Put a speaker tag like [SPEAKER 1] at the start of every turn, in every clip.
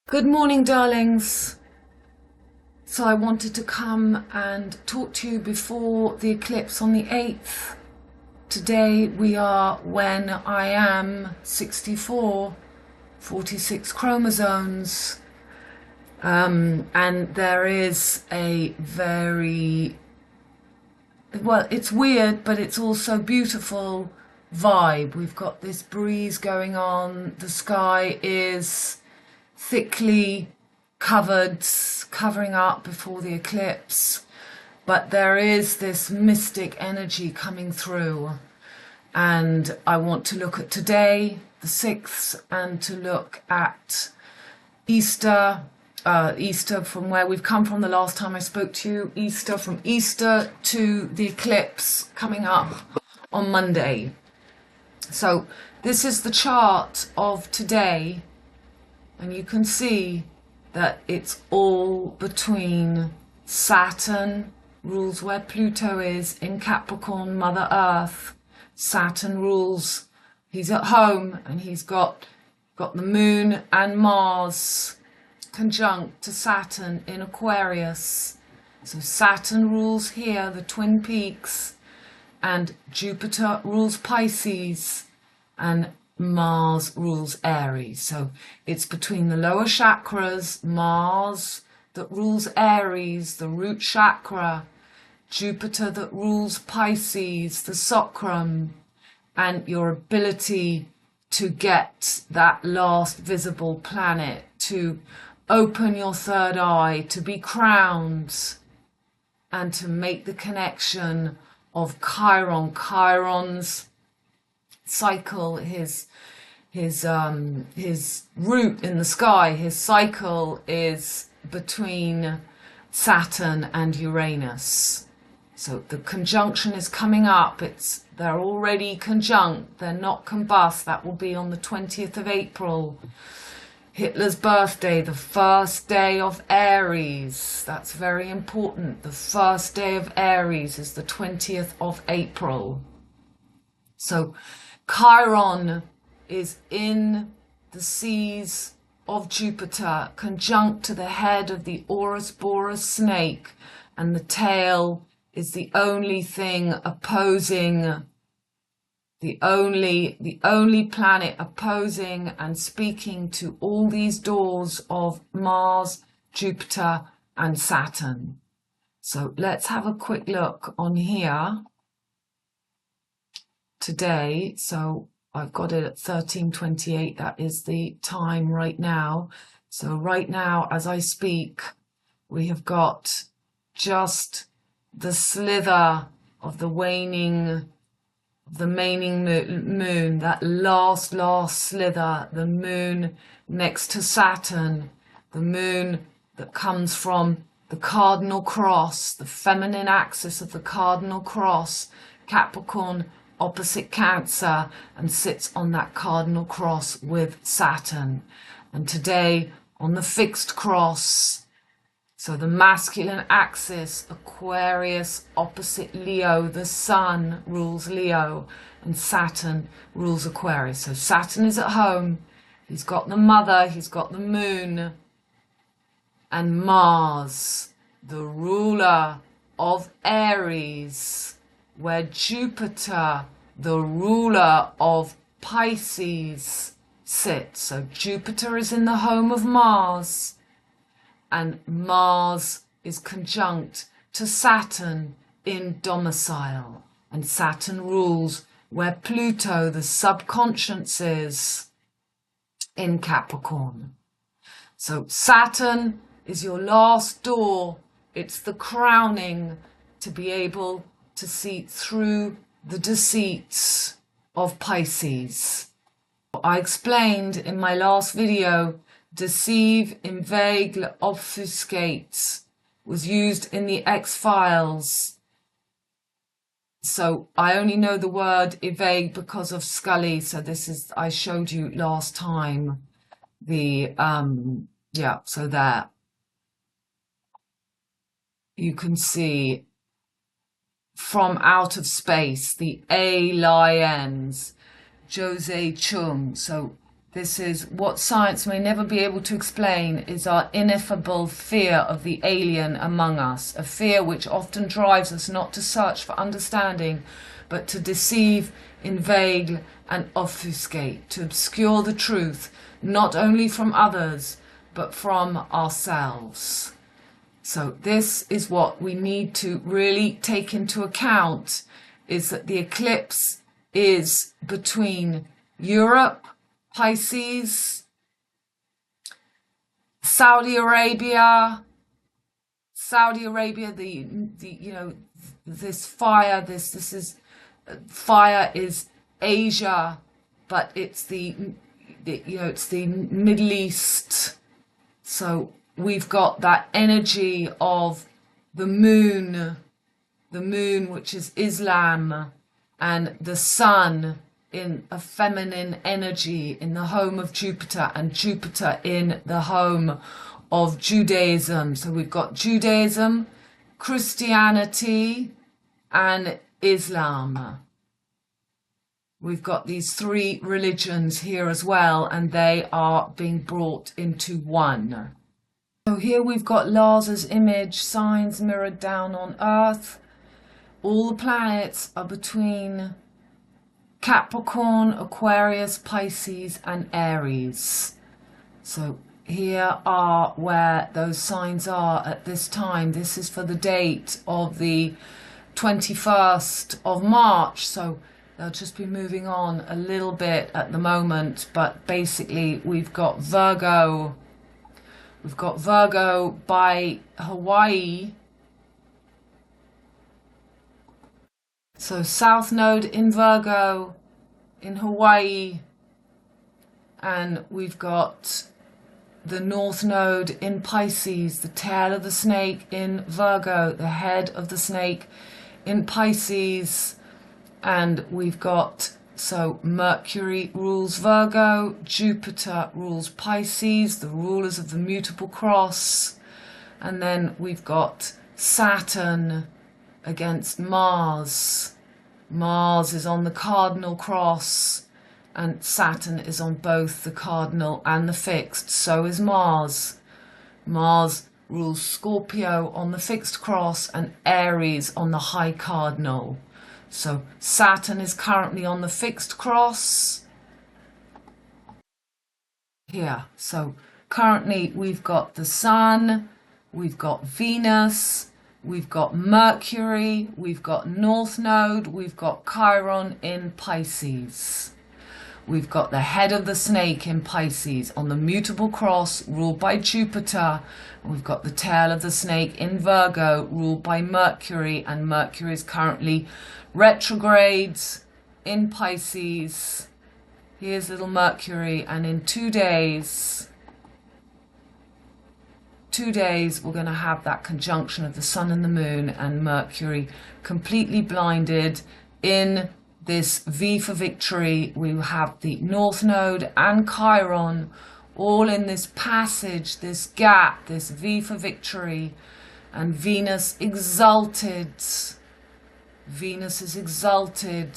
[SPEAKER 1] Good morning, darlings. So I wanted to come and talk to you before the eclipse on the 8th. Today we are when I am 64, 46 chromosomes. And there is a very, well, it's weird, but it's also beautiful vibe. We've got this breeze going on. The sky is thickly covering up before the eclipse, but there is this mystic energy coming through, and I want to look at today, the 6th, and to look at Easter, Easter from where we've come from the last time I spoke to you, Easter, from Easter to the eclipse coming up on Monday. So this is the chart of today. And you can see that it's all between Saturn, rules where Pluto is, in Capricorn, Mother Earth. Saturn rules, he's at home, and he's got the Moon and Mars conjunct to Saturn in Aquarius. So Saturn rules here, the Twin Peaks, and Jupiter rules Pisces, and Mars rules Aries. So it's between the lower chakras, Mars that rules Aries, the root chakra, Jupiter that rules Pisces, the sacrum, and your ability to get that last visible planet, to open your third eye, to be crowned, and to make the connection of Chiron. Chiron's cycle, his route in the sky, his cycle is between Saturn and Uranus. So the conjunction is coming up. They're already conjunct, they're not combust. That will be on the 20th of April. Hitler's birthday, the first day of Aries. That's very important. The first day of Aries is the 20th of April. So Chiron is in the seas of Jupiter, conjunct to the head of the Ouroboros snake, and the tail is the only thing opposing, the only planet opposing and speaking to all these doors of Mars, Jupiter, and Saturn. So let's have a quick look on here today. So I've got it at 13:28. That is the time right now. So right now, as I speak, we have got just the slither of the waning, of the waning moon, that last slither, the moon next to Saturn, the moon that comes from the cardinal cross, the feminine axis of the cardinal cross, Capricorn opposite Cancer, and sits on that cardinal cross with Saturn. And today on the fixed cross, so the masculine axis, Aquarius opposite Leo, the sun rules Leo and Saturn rules Aquarius. So Saturn is at home, he's got the mother, he's got the moon, and Mars, the ruler of Aries, where Jupiter, the ruler of Pisces, sits. So Jupiter is in the home of Mars, and Mars is conjunct to Saturn in domicile. And Saturn rules where Pluto, the subconscious, is in Capricorn. So Saturn is your last door. It's the crowning to be able to see through the deceits of Pisces. I explained in my last video, deceive, inveigle, obfuscate was used in the X-Files. So I only know the word evade because of Scully. So this is, I showed you last time the, yeah, so there you can see from out of space, the aliens, Jose Chung. So This is what science may never be able to explain, is our ineffable fear of the alien among us, a fear which often drives us not to search for understanding, but to deceive, inveigle and obfuscate, to obscure the truth, not only from others, but from ourselves. So this is what we need to really take into account, is that the eclipse is between Europe, Pisces, Saudi Arabia, this fire, this is fire is Asia, but it's it's the Middle East. So we've got that energy of the moon, which is Islam, and the sun in a feminine energy in the home of Jupiter, and Jupiter in the home of Judaism. So we've got Judaism, Christianity and Islam. We've got these three religions here as well, and they are being brought into one. So here we've got Lars's image, signs mirrored down on Earth. All the planets are between Capricorn, Aquarius, Pisces and Aries. So here are where those signs are at this time. This is for the date of the 21st of March. So they'll just be moving on a little bit at the moment. But basically we've got Virgo. We've got Virgo by Hawaii. So South Node in Virgo in Hawaii, and we've got the North Node in Pisces, the tail of the snake in Virgo, the head of the snake in Pisces, and we've got, so Mercury rules Virgo, Jupiter rules Pisces, the rulers of the mutable cross, and then we've got Saturn against Mars. Mars is on the cardinal cross and Saturn is on both the cardinal and the fixed. So is Mars. Mars rules Scorpio on the fixed cross and Aries on the high cardinal. So Saturn is currently on the fixed cross here. So currently we've got the Sun, we've got Venus, we've got Mercury, we've got North Node, we've got Chiron in Pisces. We've got the head of the snake in Pisces on the mutable cross ruled by Jupiter. And we've got the tail of the snake in Virgo ruled by Mercury, and Mercury is currently retrogrades in Pisces. Here's little Mercury, and in 2 days we're going to have that conjunction of the sun and the moon and Mercury completely blinded in this V for victory. We have the North Node and Chiron all in this passage, this gap, this V for victory, and Venus exalted. Venus is exalted,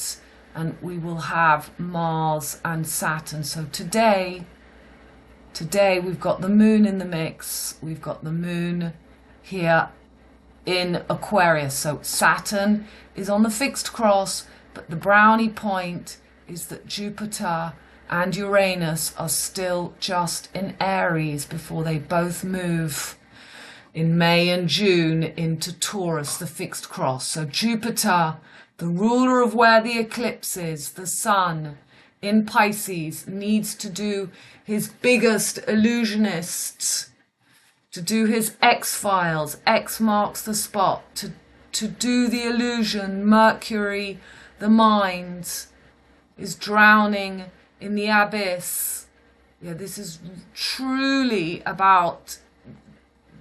[SPEAKER 1] and we will have Mars and Saturn. So today we've got the moon in the mix. We've got the moon here in Aquarius. So Saturn is on the fixed cross, but the brownie point is that Jupiter and Uranus are still just in Aries before they both move in May and June into Taurus, the fixed cross. So Jupiter, the ruler of where the eclipse is, the sun in Pisces, needs to do his biggest illusionists, to do his X-Files, X marks the spot, to do the illusion. Mercury, the mind, is drowning in the abyss. Yeah, this is truly about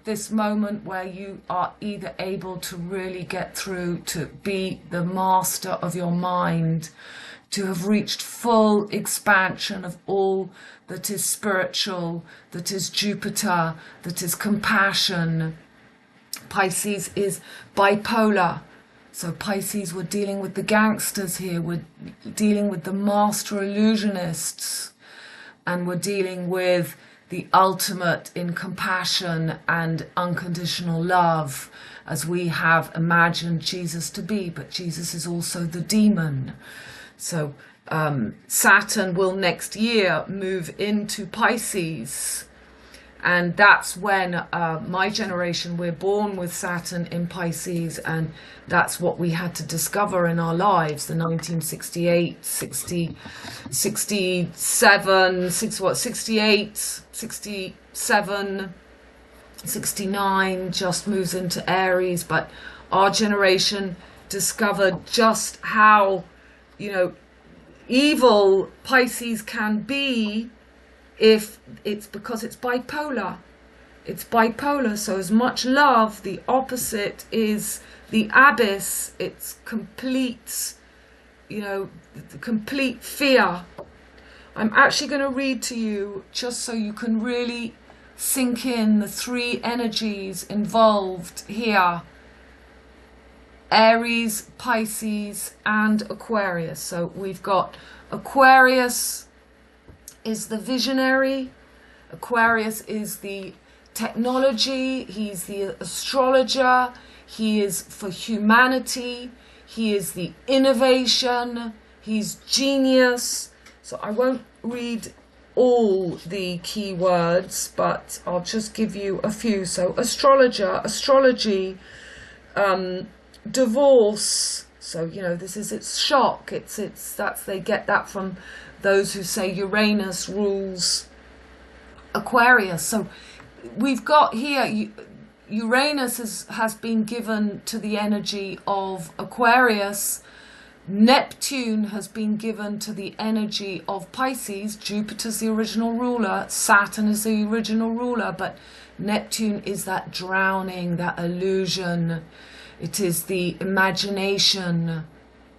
[SPEAKER 1] this moment where you are either able to really get through to be the master of your mind, to have reached full expansion of all that is spiritual, that is Jupiter, that is compassion. Pisces is bipolar. So Pisces, we're dealing with the gangsters here, we're dealing with the master illusionists. and we're dealing with the ultimate in compassion and unconditional love, as we have imagined Jesus to be, but Jesus is also the demon. So Saturn will next year move into Pisces, and that's when my generation, we're born with Saturn in Pisces, and that's what we had to discover in our lives. The 1968, 60, 67, 68, 67, 69 just moves into Aries. But our generation discovered just how, you know, evil Pisces can be, if it's because it's bipolar. It's bipolar. So as much love, the opposite is the abyss. It's complete, you know, complete fear. I'm actually going to read to you, just so you can really sink in the three energies involved here: Aries, Pisces, and Aquarius. So we've got Aquarius is the visionary. Aquarius is the technology. He's the astrologer. He is for humanity. He is the innovation. He's genius. So I won't read all the key words, but I'll just give you a few. So astrologer, astrology, divorce. So, you know, this is its shock. They get that from those who say Uranus rules Aquarius. So we've got here, Uranus has been given to the energy of Aquarius. Neptune has been given to the energy of Pisces. Jupiter's the original ruler. Saturn is the original ruler. But Neptune is that drowning, that illusion. It is the imagination.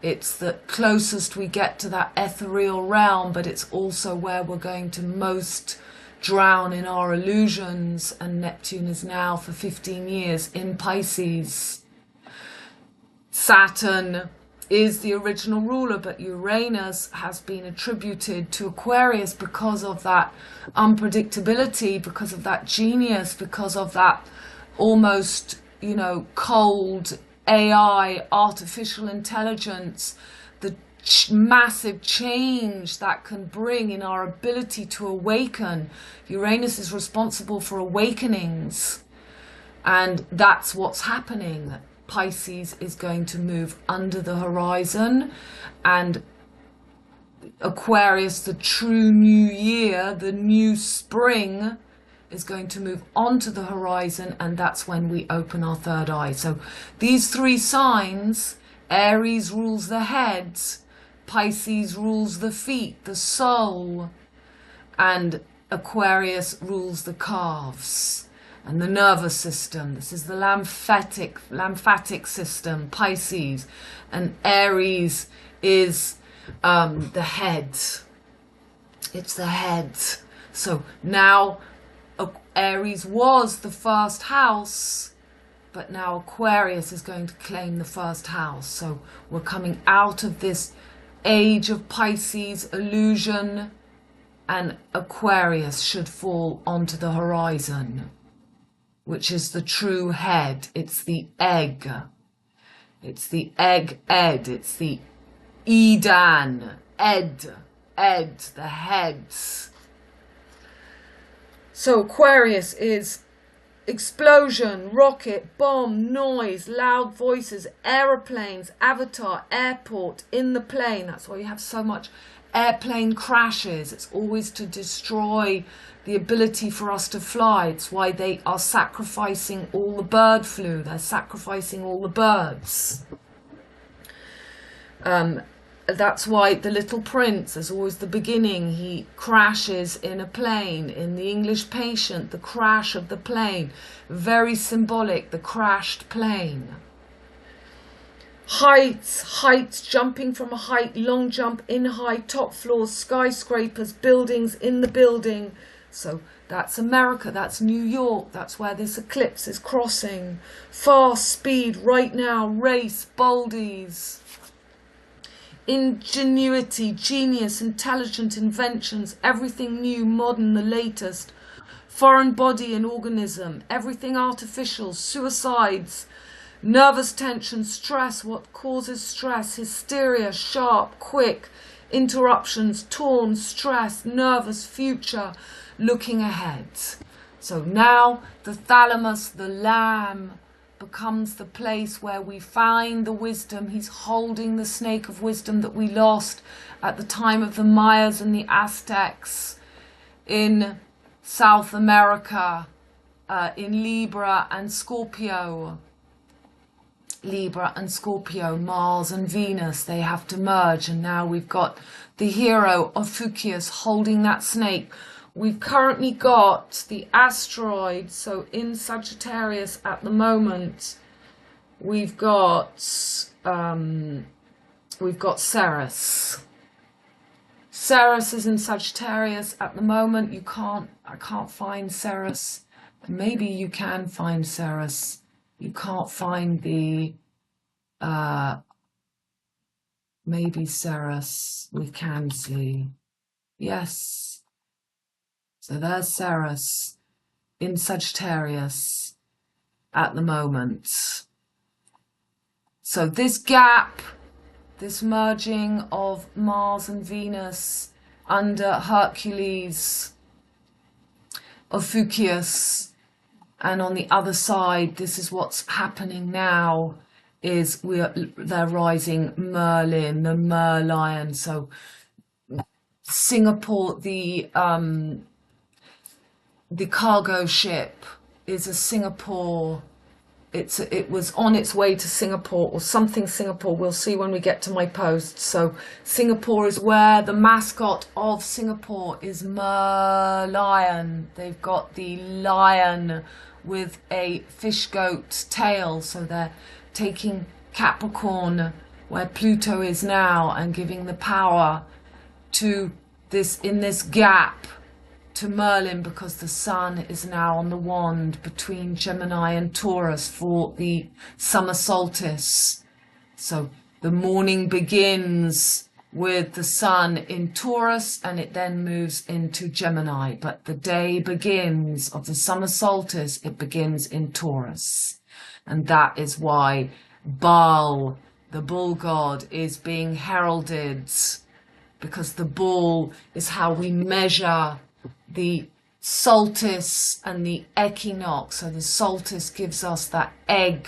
[SPEAKER 1] It's the closest we get to that ethereal realm, but it's also where we're going to most drown in our illusions. And Neptune is now for 15 years in Pisces. Saturn is the original ruler, but Uranus has been attributed to Aquarius because of that unpredictability, because of that genius, because of that almost, you know, cold AI, artificial intelligence, the massive change that can bring in our ability to awaken. Uranus is responsible for awakenings, and that's what's happening. Pisces is going to move under the horizon, and Aquarius, the true new year, the new spring, is going to move onto the horizon, and that's when we open our third eye. So these three signs, Aries rules the head, Pisces rules the feet, the soul, and Aquarius rules the calves and the nervous system. This is the lymphatic system, Pisces, and Aries is the head. It's the head. So now Aries was the first house, but now Aquarius is going to claim the first house. So we're coming out of this age of Pisces illusion, and Aquarius should fall onto the horizon, which is the true head. It's the egg. It's the egg. It's the Eden. The heads. So Aquarius is explosion, rocket, bomb, noise, loud voices, aeroplanes, avatar, airport, in the plane. That's why you have so much airplane crashes. It's always to destroy the ability for us to fly. It's why they are sacrificing all the bird flu. They're sacrificing all the birds. That's why the Little Prince is always the beginning. He crashes in a plane. In The English Patient, the crash of the plane. Very symbolic, the crashed plane. Heights, jumping from a height, long jump, in high, top floors, skyscrapers, buildings, in the building. So that's America, that's New York, that's where this eclipse is crossing. Fast speed, right now, race, boldies. ingenuity, genius, intelligent inventions, everything new, modern, the latest, foreign body and organism, everything artificial, suicides, nervous tension, stress, what causes stress, hysteria, sharp, quick, interruptions, torn, stress, nervous, future, looking ahead. So now the thalamus, the lamb, becomes the place where we find the wisdom. He's holding the snake of wisdom that we lost at the time of the Mayas and the Aztecs in South America, in Libra and Scorpio. Libra and Scorpio, Mars and Venus, they have to merge, and now we've got the hero Ophiuchus holding that snake. We've currently got the asteroid, so in Sagittarius at the moment, we've got Ceres. Ceres is in Sagittarius at the moment. I can't find Ceres. Maybe you can find Ceres. You can't find the maybe Ceres we can see. Yes. So there's Ceres in Sagittarius at the moment. So this gap, this merging of Mars and Venus under Hercules, Ophiuchus, and on the other side, this is what's happening now, is they're rising Merlin, the Merlion. So Singapore, the cargo ship is a Singapore. It was on its way to Singapore or something Singapore. We'll see when we get to my post. So Singapore is where the mascot of Singapore is Merlion. They've got the lion with a fish goat tail. So they're taking Capricorn, where Pluto is now, and giving the power to this, in this gap, to Merlin, because the sun is now on the wand between Gemini and Taurus for the summer solstice. So the morning begins with the sun in Taurus and it then moves into Gemini. But the day begins of the summer solstice, it begins in Taurus. And that is why Baal, the bull god, is being heralded, because the bull is how we measure the solstice and the equinox. So the solstice gives us that egg,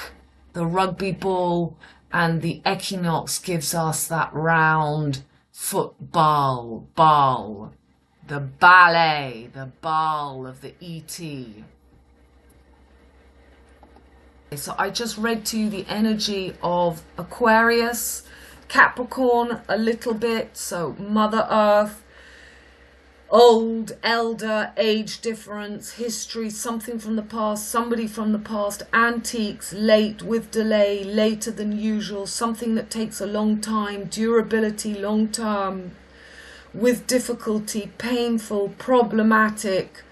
[SPEAKER 1] the rugby ball, and the equinox gives us that round football, ball, the ballet, the ball of the E.T. So I just read to you the energy of Aquarius, Capricorn a little bit, so Mother Earth, old, elder, age difference, history, something from the past, somebody from the past, antiques, late, with delay, later than usual, something that takes a long time, durability, long term, with difficulty, painful, problematic,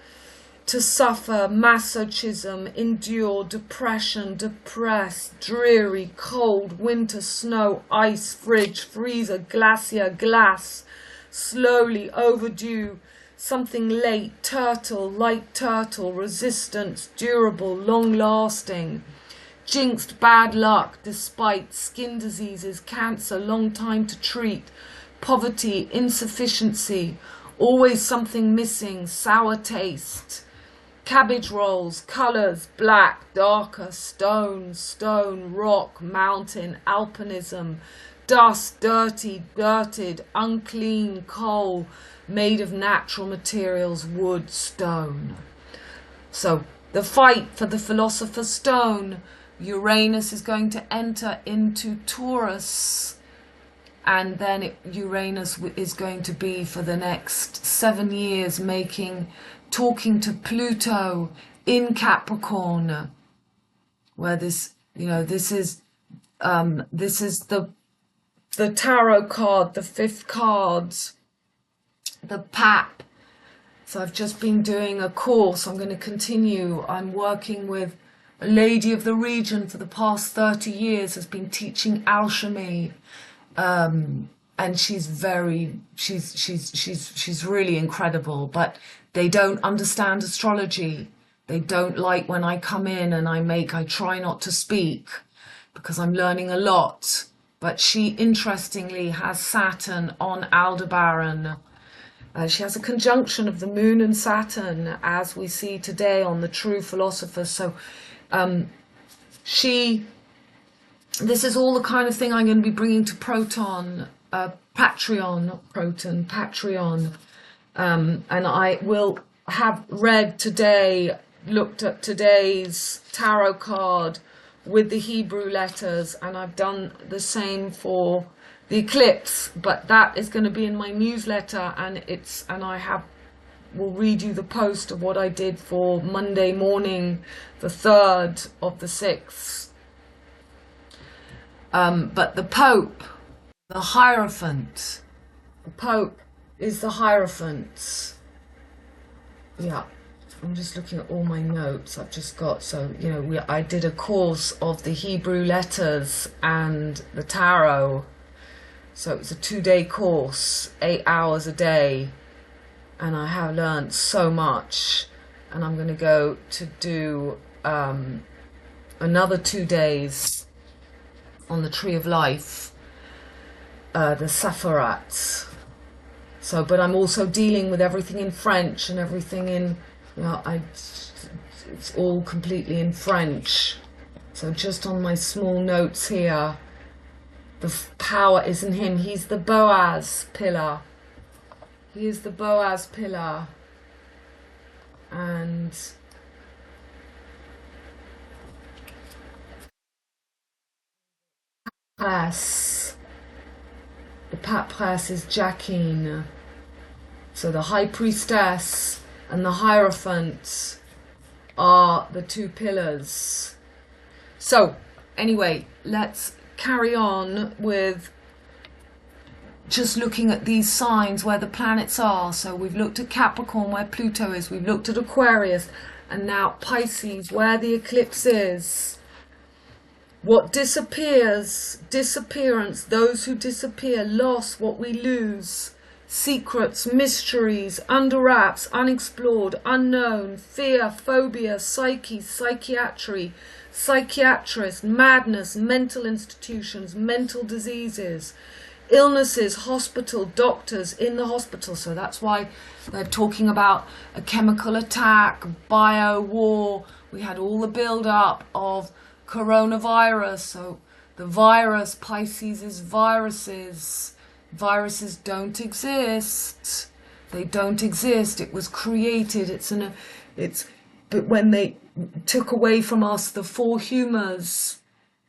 [SPEAKER 1] to suffer, masochism, endure, depression, depressed, dreary, cold, winter, snow, ice, fridge, freezer, glacier, glass, slowly, overdue, something late, turtle, light turtle, resistance, durable, long-lasting, jinxed, bad luck, despite, skin diseases, cancer, long time to treat, poverty, insufficiency, always something missing, sour taste, cabbage rolls, colours, black, darker, stone, stone, rock, mountain, alpinism, dust, dirty, dirted, unclean, coal, made of natural materials, wood, stone. So the fight for the philosopher's stone, Uranus is going to enter into Taurus, and then Uranus is going to be for the next 7 years talking to Pluto in Capricorn, where this is the tarot card, the fifth card, the Pap. So I've just been doing a course. I'm going to continue. I'm working with a lady of the region for the past 30 years, has been teaching alchemy, and she's really incredible, but they don't understand astrology. They don't like when I come in and I try not to speak because I'm learning a lot. But she interestingly has Saturn on Aldebaran. She has a conjunction of the moon and Saturn, as we see today on the True Philosophers. So this is all the kind of thing I'm going to be bringing to Patreon. And I will have read today, looked at today's tarot card with the Hebrew letters, and I've done the same for the eclipse, but that is going to be in my newsletter, and will read you the post of what I did for Monday morning, the 3rd of the 6th. But the Pope, the Hierophant, the Pope is the Hierophant. Yeah, I'm just looking at all my notes I've just got. So, I did a course of the Hebrew letters and the tarot. So it was a 2-day course, 8 hours a day. And I have learned so much. And I'm going to go to do another 2 days on the Tree of Life, the Sephiroth. So, but I'm also dealing with everything in French and everything in, it's all completely in French. So just on my small notes here, the power is in him. He's the Boaz pillar. He is the Boaz pillar. And the Papress is Jacqueline. So the High Priestess and the Hierophant are the 2 pillars. So anyway, let's carry on with just looking at these signs where the planets are. So we've looked at Capricorn, where Pluto is. We've looked at Aquarius, and now Pisces, where the eclipse is. What disappears, disappearance, those who disappear, loss, what we lose, secrets, mysteries, under wraps, unexplored, unknown, fear, phobia, psyche, psychiatry, psychiatrist, madness, mental institutions, mental diseases, illnesses, hospital, doctors in the hospital. So that's why they're talking about a chemical attack, bio war. We had all the build up of coronavirus. So the virus, Pisces is viruses. Viruses don't exist. They don't exist. It was created. But when they took away from us the 4 humours,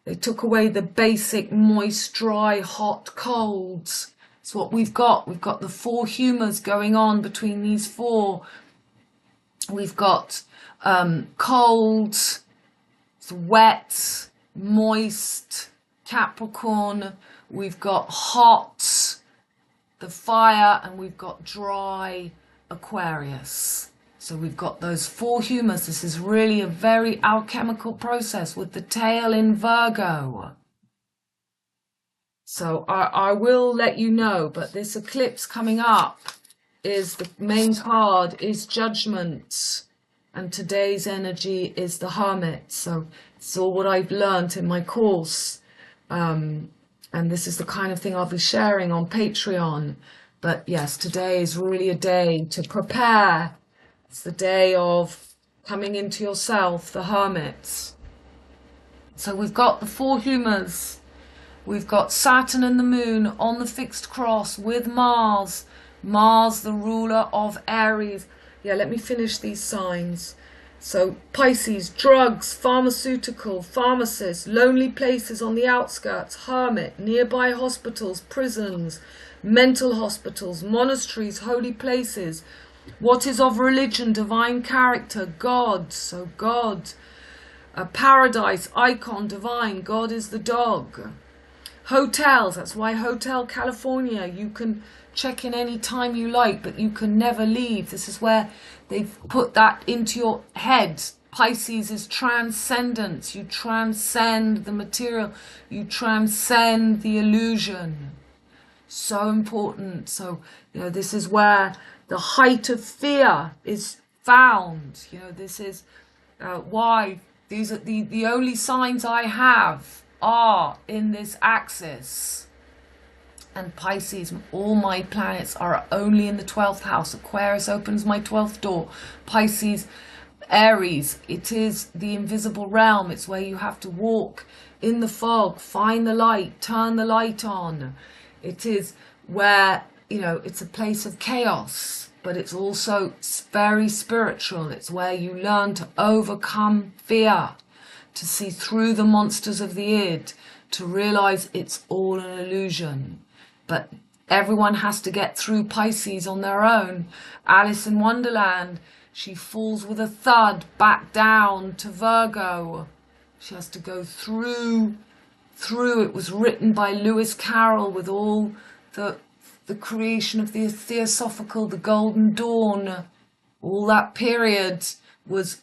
[SPEAKER 1] they took away the basic moist, dry, hot, cold. It's what we've got. We've got the 4 humours going on between these 4. We've got cold, wet, moist, Capricorn. We've got hot, the fire, and we've got dry, Aquarius. So we've got those 4 humours. This is really a very alchemical process with the tail in Virgo. So I will let you know, but this eclipse coming up is the main card is Judgment, and today's energy is the Hermit. So it's all what I've learned in my course. And this is the kind of thing I'll be sharing on Patreon. But yes, today is really a day to prepare. It's the day of coming into yourself, the Hermits. So we've got the 4 humours. We've got Saturn and the Moon on the fixed cross with Mars. Mars, the ruler of Aries. Yeah, let me finish these signs. So Pisces, drugs, pharmaceutical, pharmacists, lonely places on the outskirts, hermit, nearby hospitals, prisons, mental hospitals, monasteries, holy places. What is of religion, divine character, God. So God, a paradise, icon, divine. God is the dog. Hotels, that's why Hotel California, you can check in any time you like, but you can never leave. This is where they've put that into your head. Pisces is transcendence. You transcend the material. You transcend the illusion. So important. So, you know, this is where the height of fear is found. You know, this is why these are the only signs I have are in this axis. And Pisces, all my planets are only in the 12th house. Aquarius opens my 12th door. Pisces, Aries, it is the invisible realm. It's where you have to walk in the fog, find the light, turn the light on. It is where, you know, it's a place of chaos, but it's also very spiritual. It's where you learn to overcome fear, to see through the monsters of the id, to realize it's all an illusion. But everyone has to get through Pisces on their own. Alice in Wonderland, she falls with a thud back down to Virgo. She has to go through. It was written by Lewis Carroll with all the creation of the Theosophical, the Golden Dawn. All that period was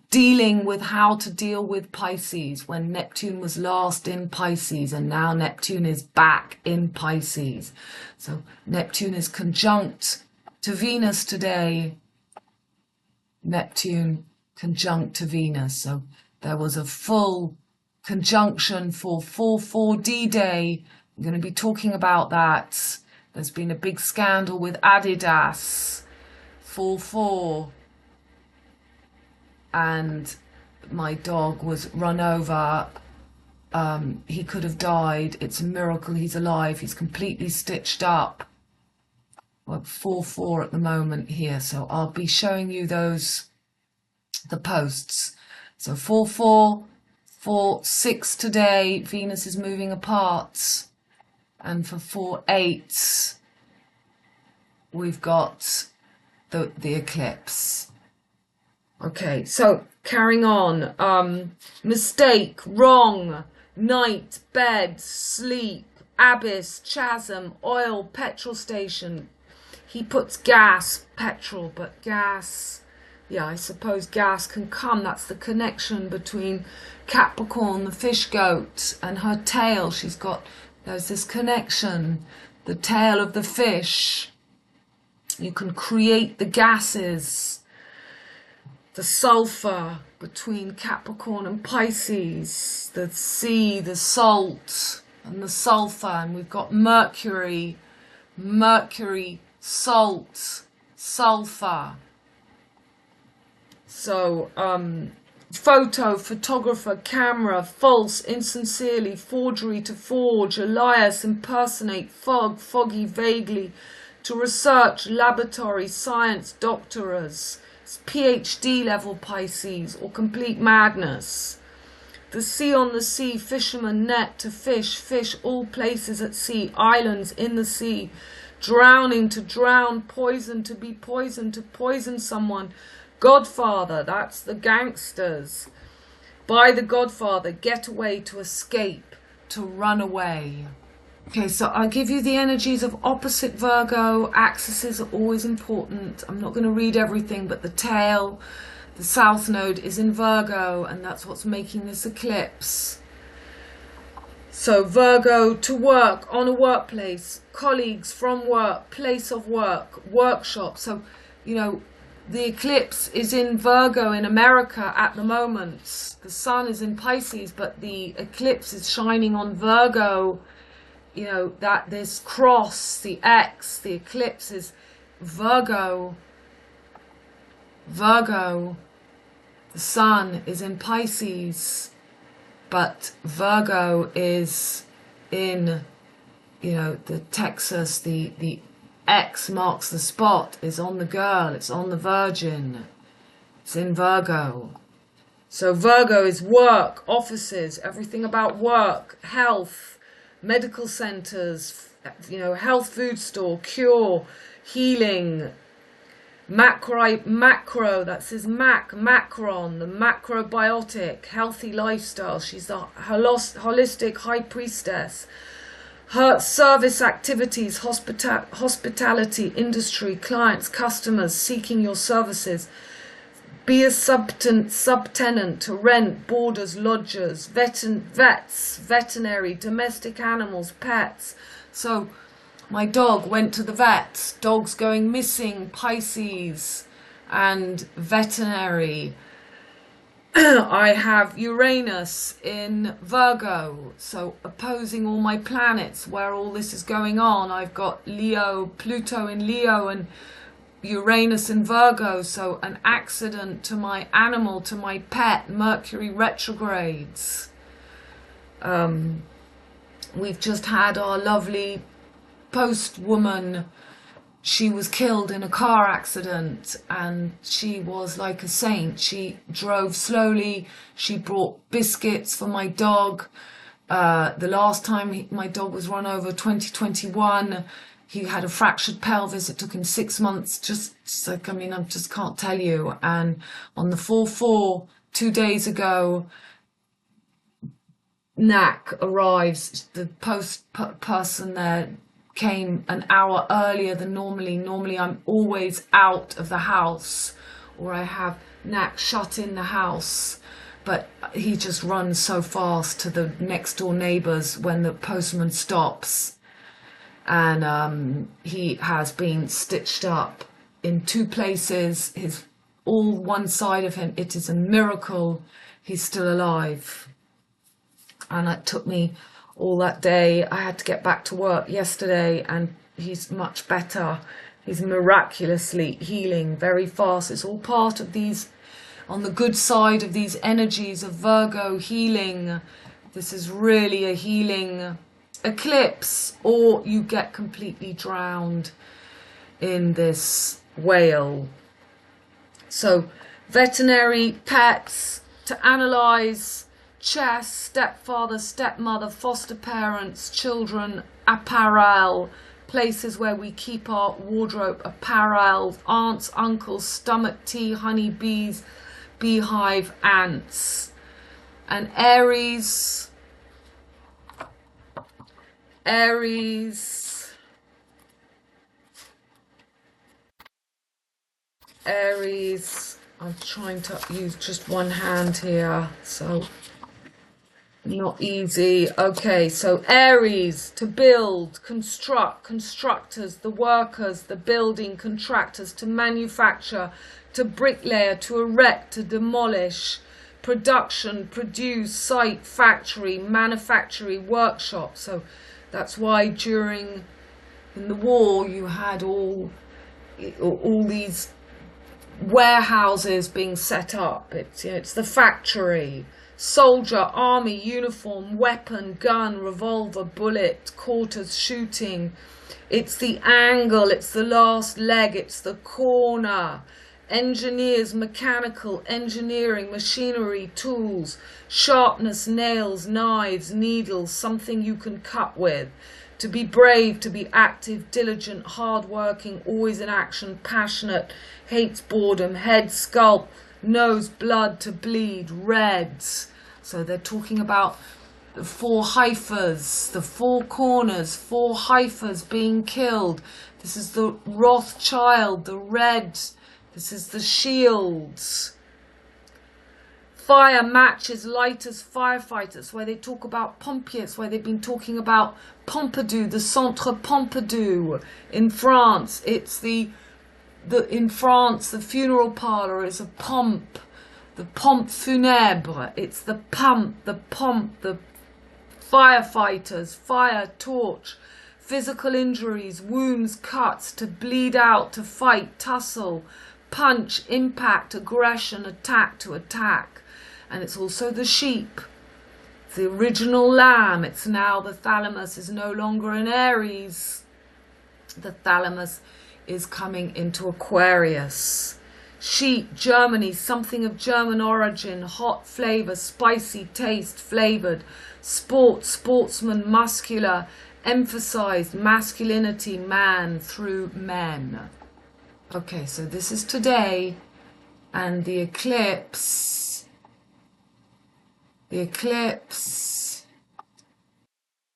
[SPEAKER 1] dealing with how to deal with Pisces when Neptune was last in Pisces, and now Neptune is back in Pisces. So Neptune is conjunct to Venus today. Neptune conjunct to Venus. So there was a full conjunction for 4/4 D-Day. I'm going to be talking about that. There's been a big scandal with Adidas. 4/4. And my dog was run over. He could have died. It's a miracle he's alive. He's completely stitched up. Well, 4/4 at the moment here. So I'll be showing you the posts. So 4/4, 4/6 today, Venus is moving apart. And for 4/8, we've got the eclipse. Okay, so carrying on. Mistake, wrong, night, bed, sleep, abyss, chasm, oil, petrol station. He puts gas, petrol, but gas, yeah, I suppose gas can come. That's the connection between Capricorn, the fish goat, and her tail. There's this connection, the tail of the fish. You can create the gases. The sulfur between Capricorn and Pisces, the sea, the salt and the sulfur, and we've got Mercury, salt, sulfur. So photographer, camera, false, insincerely, forgery, to forge, alias, impersonate, foggy, vaguely, to research, laboratory, science, doctorate, PhD level Pisces, or complete madness. The sea on the sea, fisherman, net, to fish, all places at sea, islands in the sea, drowning, to drown, poison, to be poisoned, to poison someone. Godfather, that's the gangsters. By the Godfather, get away, to escape, to run away. Okay, so I'll give you the energies of opposite Virgo. Axes are always important. I'm not going to read everything, but the tail, the south node is in Virgo, and that's what's making this eclipse. So Virgo, to work, on a workplace, colleagues from work, place of work, workshop. So, you know, the eclipse is in Virgo in America at the moment. The sun is in Pisces, but the eclipse is shining on Virgo. You know, that this cross, the X, the eclipse is Virgo. The sun is in Pisces, but Virgo is in, you know, the Texas, the X marks the spot, is on the girl, it's on the virgin, it's in Virgo. So Virgo is work, offices, everything about work, health, medical centers, you know, health food store, cure, healing, macro, that says macron, the macrobiotic, healthy lifestyle. She's the holistic high priestess. Her service activities, hospitality, industry, clients, customers seeking your services. Be a subtenant to rent, boarders, lodgers, vets, veterinary, domestic animals, pets. So My dog went to the vet. Dog's going missing, Pisces, and veterinary. I have Uranus in Virgo, so opposing all my planets where all this is going on. I've got Leo, Pluto in Leo, and Uranus in Virgo, so an accident to my animal, to my pet. Mercury retrogrades. We've just had our lovely postwoman. She was killed in a car accident, and she was like a saint. She drove slowly. She brought biscuits for my dog. The last time my dog was run over, 2021, he had a fractured pelvis. It took him 6 months. Just like, I mean, I just can't tell you. And on the 4/4, 2 days ago, NAC arrives. The post person there came an hour earlier than normally. Normally I'm always out of the house, or I have NAC shut in the house, but he just runs so fast to the next door neighbours when the postman stops, and he has been stitched up in 2 places. His all one side of him. It is a miracle he's still alive. And it took me all that day. I had to get back to work yesterday, and he's much better. He's miraculously healing very fast. It's all part of these, on the good side of these energies of Virgo healing. This is really a healing eclipse, or you get completely drowned in this whale. So veterinary, pets, to analyze, chess, stepfather, stepmother, foster parents, children, apparel, places where we keep our wardrobe, apparel, aunts, uncles, stomach, tea, honey, bees, beehive, ants. And Aries, I'm trying to use just one hand here, so not easy. Okay, so Aries, to build, construct, constructors, the workers, the building contractors, to manufacture, to bricklayer, to erect, to demolish, production, produce, site, factory, manufacturing, workshop. So that's why in the war you had all these warehouses being set up. It's the factory. Soldier, army, uniform, weapon, gun, revolver, bullet, quarters, shooting. It's the angle, it's the last leg, it's the corner. Engineers, mechanical, engineering, machinery, tools, sharpness, nails, knives, needles, something you can cut with. To be brave, to be active, diligent, hard-working, always in action, passionate, hates boredom, head, scalp, nose, blood, to bleed, reds. So they're talking about the 4 heifers, the 4 corners, 4 heifers being killed. This is the Rothschild, the red. This is the shields. Fire, matches, lighters, firefighters, where they talk about pompiers, where they've been talking about Pompidou, the Centre Pompidou in France. It's in France, the funeral parlour is a pomp, the pompe funèbre. It's the pomp, the firefighters, fire, torch, physical injuries, wounds, cuts, to bleed out, to fight, tussle, punch, impact, aggression, attack, to attack. And it's also the sheep, the original lamb. It's now the thalamus is no longer in Aries. The thalamus is coming into Aquarius. Sheep, Germany, something of German origin, hot flavour, spicy taste, flavoured. Sport, sportsman, muscular, emphasised, masculinity, man through men. Okay, so this is today, and the eclipse,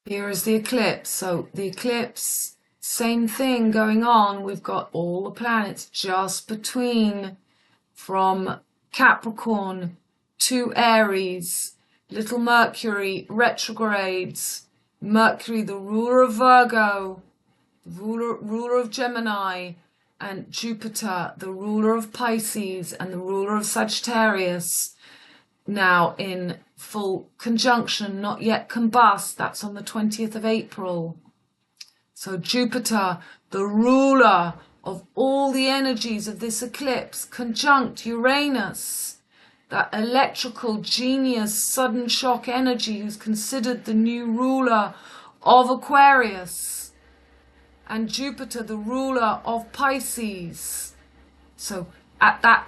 [SPEAKER 1] here is the eclipse. So the eclipse, same thing going on. We've got all the planets just between, from Capricorn to Aries. Little Mercury retrogrades. Mercury, the ruler of Virgo. ruler of Gemini, and Jupiter, the ruler of Pisces and the ruler of Sagittarius, now in full conjunction, not yet combust. That's on the 20th of April. So Jupiter, the ruler of all the energies of this eclipse, conjunct Uranus, that electrical genius, sudden shock energy, who's considered the new ruler of Aquarius, and Jupiter, the ruler of Pisces. So at that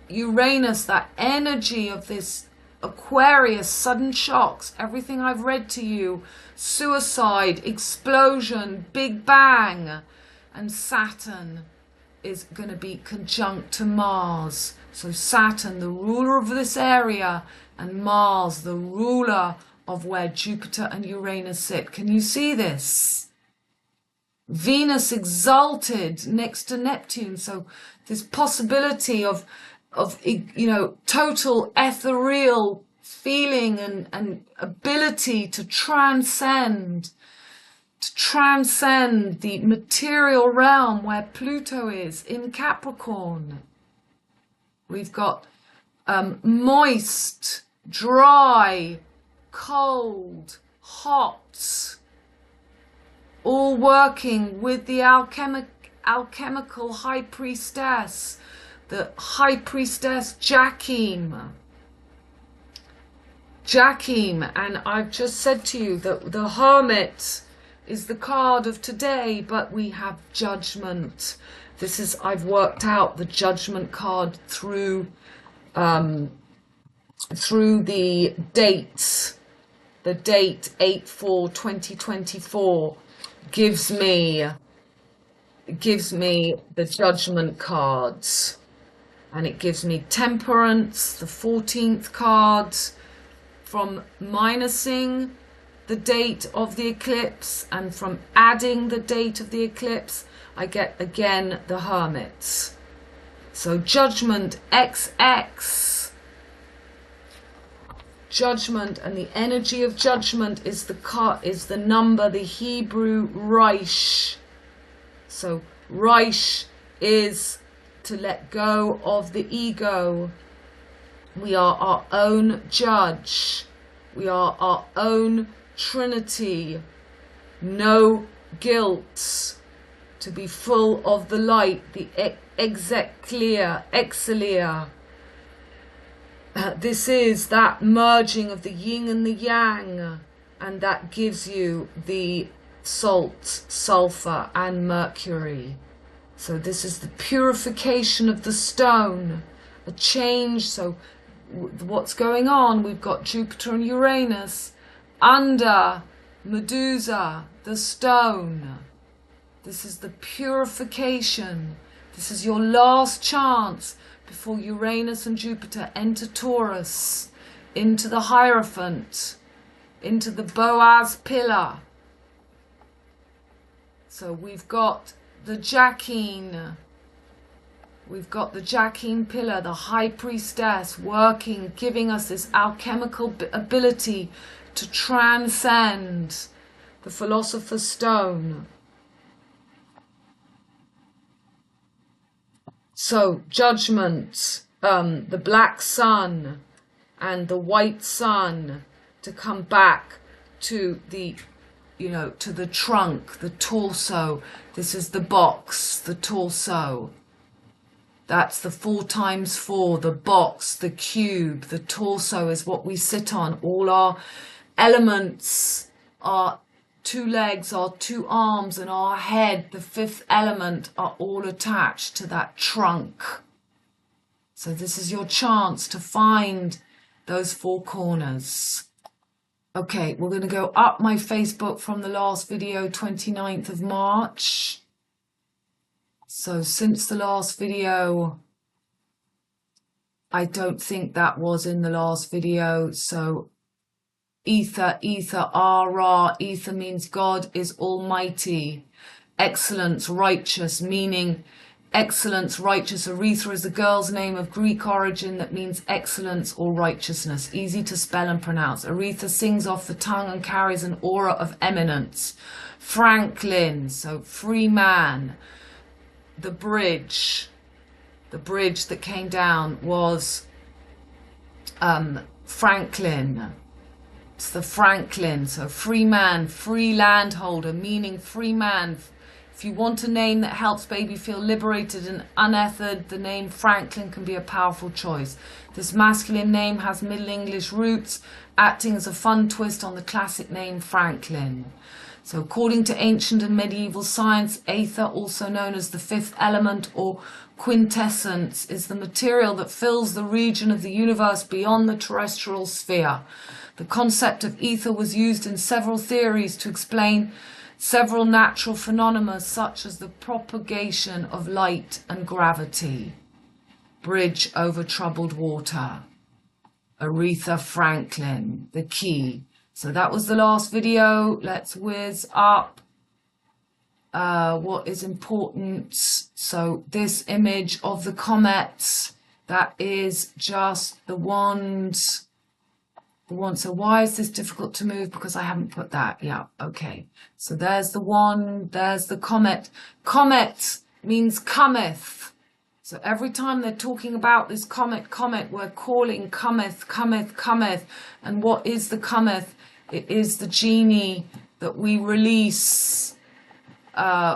[SPEAKER 1] Uranus, that energy of this Aquarius, sudden shocks, everything I've read to you, suicide, explosion, big bang, and Saturn is going to be conjunct to Mars. So Saturn, the ruler of this area, and Mars, the ruler of where Jupiter and Uranus sit. Can you see this? Venus exalted next to Neptune. So this possibility of total ethereal feeling and ability to transcend the material realm where Pluto is in Capricorn. We've got moist, dry, cold, hot, all working with the alchemical high priestess, the high priestess Jacqueline. And I've just said to you that the Hermit is the card of today, but we have Judgment. I've worked out the Judgment card through the dates. The date 8/4/2024 gives me the Judgment cards, and it gives me Temperance, the 14th card, from minusing the date of the eclipse and from adding the date of the eclipse, I get again the Hermits. So Judgment XX, Judgment, and the energy of Judgment is the number, the Hebrew Reich. So Reich is to let go of the ego. We are our own judge. We are our own Trinity. No guilt. To be full of the light, the exelia. This is that merging of the yin and the yang, and that gives you the salt, sulfur, and mercury. So this is the purification of the stone, a change. So what's going on? We've got Jupiter and Uranus under Medusa, the stone. This is the purification. This is your last chance before Uranus and Jupiter enter Taurus, into the Hierophant, into the Boaz pillar. So we've got the Jacqueline. We've got the Jacqueline pillar, the high priestess, working, giving us this alchemical ability to transcend the Philosopher's Stone. So Judgment, the black sun and the white sun, to come back to the, to the trunk, the torso. This is the box, the torso. That's the 4 times 4, the box, the cube. The torso is what we sit on. All our elements, our 2 legs, our 2 arms, and our head, the 5th element, are all attached to that trunk. So this is your chance to find those 4 corners. Okay, we're going to go up my Facebook from the last video, 29th of March. So since the last video, I don't think that was in the last video. So ether, Ra, ether means God is almighty. Excellence, righteous, meaning excellence, righteous. Aretha is a girl's name of Greek origin that means excellence or righteousness. Easy to spell and pronounce. Aretha sings off the tongue and carries an aura of eminence. Franklin, so free man. The bridge that came down was Franklin. It's the Franklin, so free man, free landholder, meaning free man. If you want a name that helps baby feel liberated and unethered, the name Franklin can be a powerful choice. This masculine name has Middle English roots, acting as a fun twist on the classic name Franklin. So according to ancient and medieval science, aether, also known as the fifth element or quintessence, is the material that fills the region of the universe beyond the terrestrial sphere. The concept of ether was used in several theories to explain several natural phenomena such as the propagation of light and gravity. Bridge over troubled water. Aretha Franklin, the key. So that was the last video. Let's whiz up what is important. So this image of the comet, that is just the wand. So why is this difficult to move? Because I haven't put that. Yeah, okay. So there's the wand, there's the comet. Comet means cometh. So every time they're talking about this comet, we're calling cometh, cometh, cometh. And what is the cometh? It is the genie that we release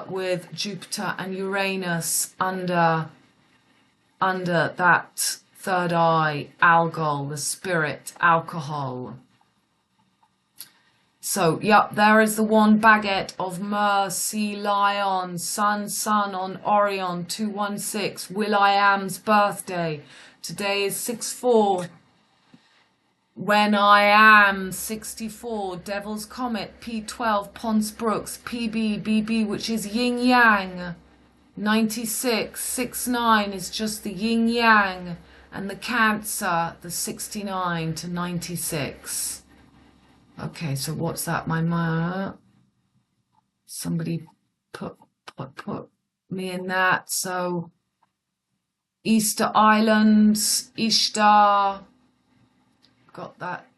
[SPEAKER 1] with Jupiter and Uranus under that third eye, algol, the spirit, alcohol. So, yep, there is the one baguette of Mercy, Lion, Sun on Orion, 216, Will.I.Am's birthday. Today is 6/4. When I Am, 64, Devil's Comet, P12, Pons Brooks, PB, which is Yin Yang, 96, 69 is just the Yin Yang, and the Cancer, the 69 to 96. Okay, so what's that? Somebody put me in that. So Easter Islands, Ishtar, got that.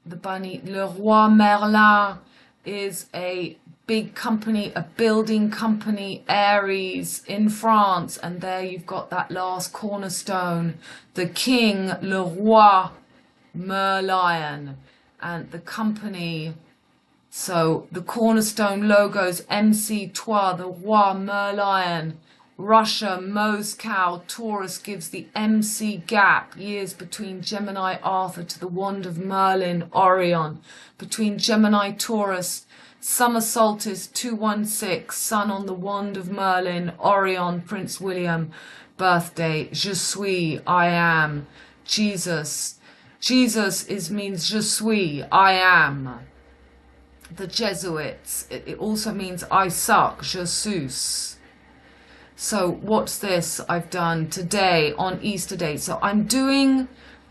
[SPEAKER 1] The bunny. Le Roi Merlin is a big company, a building company, Aries in France, and there you've got that last cornerstone, the king, Le Roi Merlin, and the company. So the cornerstone logos, MC3, the Roi Merlin. Russia, Moscow, Taurus gives the MC gap, years between Gemini, Arthur to the wand of Merlin, Orion. Between Gemini, Taurus, summer solstice, 216, sun on the wand of Merlin, Orion, Prince William, birthday, je suis, I am, Jesus. Jesus means je suis, I am. The Jesuits, it also means I suck, je suis. So what's this I've done today on Easter Day? So I'm doing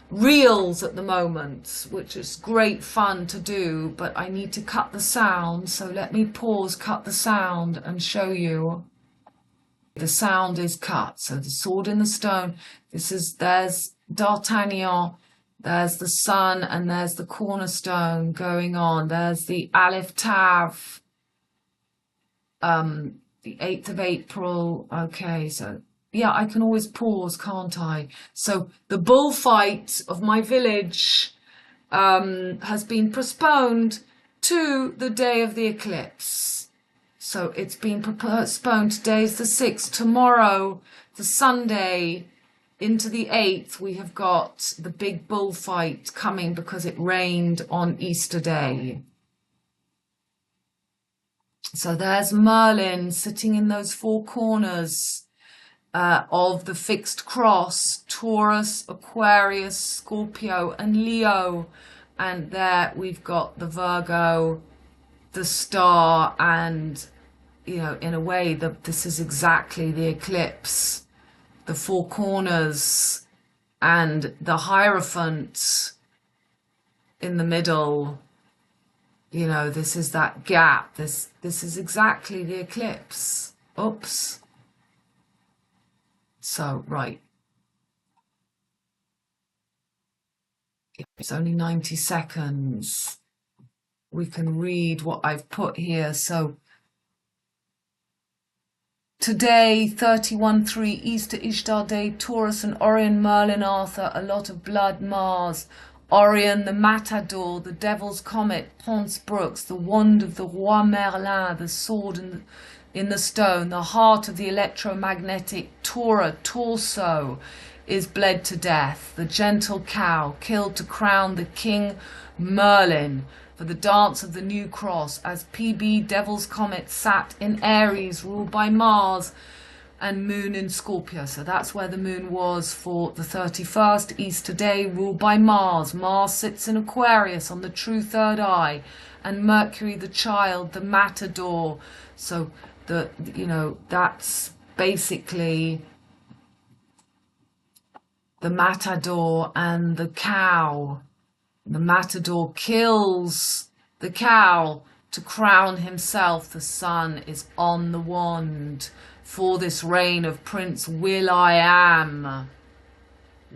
[SPEAKER 1] reels at the moment, which is great fun to do, but I need to cut the sound. So let me pause, cut the sound and show you. The sound is cut. So the sword in the stone, there's D'Artagnan, there's the sun, and there's the cornerstone going on. There's the Aleph Tav, the 8th of April. Okay, so yeah, I can always pause, can't I? So the bullfight of my village has been postponed to the day of the eclipse. So it's been postponed. Today's the 6th. Tomorrow, the Sunday, into the 8th, we have got the big bullfight coming because it rained on Easter Day. So there's Merlin sitting in those four corners of the fixed cross, Taurus, Aquarius, Scorpio, and Leo. And there we've got the Virgo, the star, and, you know, in a way, this is exactly the eclipse. The four corners and the Hierophant in the middle. You know, this is that gap. This is exactly the eclipse. Oops. So, right. It's only 90 seconds. We can read what I've put here. So Today, 31/3, Easter Ishtar Day, Taurus and Orion, Merlin, Arthur, a lot of blood, Mars, Orion, the Matador, the Devil's Comet, Ponce Brooks, the wand of the Roi Merlin, the sword in the stone, the heart of the electromagnetic Torah, torso, is bled to death. The gentle cow, killed to crown the King Merlin for the dance of the new cross, as PB Devil's Comet sat in Aries, ruled by Mars, and Moon in Scorpio. So that's where the Moon was for the 31st, Easter Day, ruled by Mars. Mars sits in Aquarius on the true third eye, and Mercury, the child, the matador. So that's basically the matador and the cow. The matador kills the cow to crown himself. The sun is on the wand for this reign of Prince Will I Am.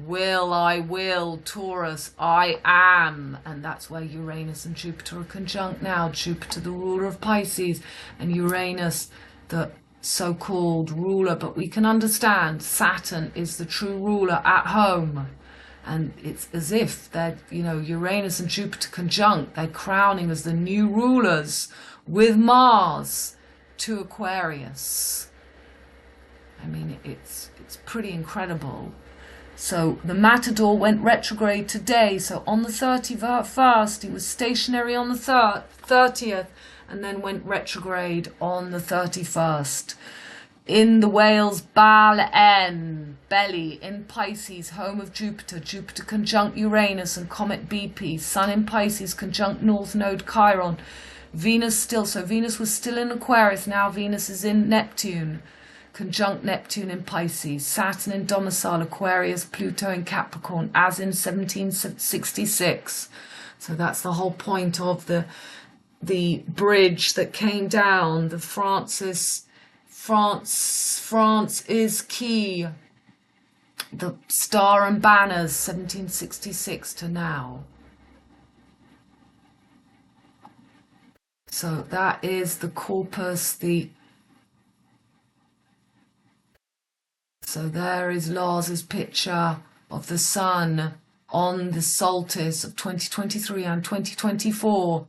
[SPEAKER 1] I will, Taurus, I am. And that's where Uranus and Jupiter are conjunct now. Jupiter, the ruler of Pisces, and Uranus, the so-called ruler. But we can understand Saturn is the true ruler at home. And it's as if they're, Uranus and Jupiter conjunct. They're crowning as the new rulers with Mars to Aquarius. I mean, it's pretty incredible. So the Matador went retrograde today. So on the 31st, he was stationary on the 30th, and then went retrograde on the 31st. In the whale's belly, in Pisces, home of Jupiter. Jupiter conjunct Uranus and comet BP. Sun in Pisces conjunct North Node Chiron. Venus was still in Aquarius. Now Venus is in Neptune. Conjunct Neptune in Pisces. Saturn in domicile Aquarius. Pluto in Capricorn, as in 1766. So that's the whole point of the bridge that came down. The France is key. The Star and Banners, 1766 to now. So that is the corpus. So there is Lars's picture of the sun on the solstice of 2023 and 2024.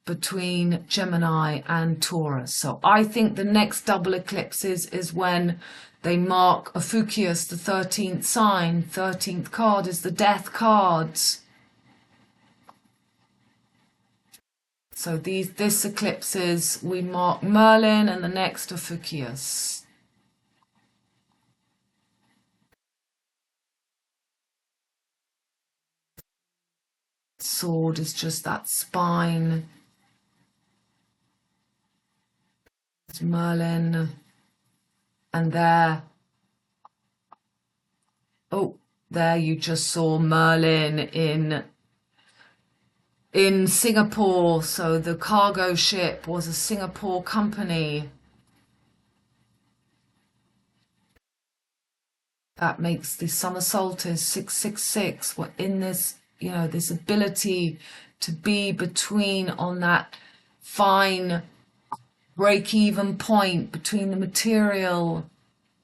[SPEAKER 1] Between Gemini and Taurus. So I think the next double eclipses is when they mark Ophiuchus, the 13th sign. 13th card is the death cards. So this eclipses, we mark Merlin, and the next Ophiuchus. Sword is just that spine. Merlin, and there you just saw Merlin in Singapore. So the cargo ship was a Singapore company. That makes the summer solstice 666. We're in this, this ability to be between on that fine break-even point between the material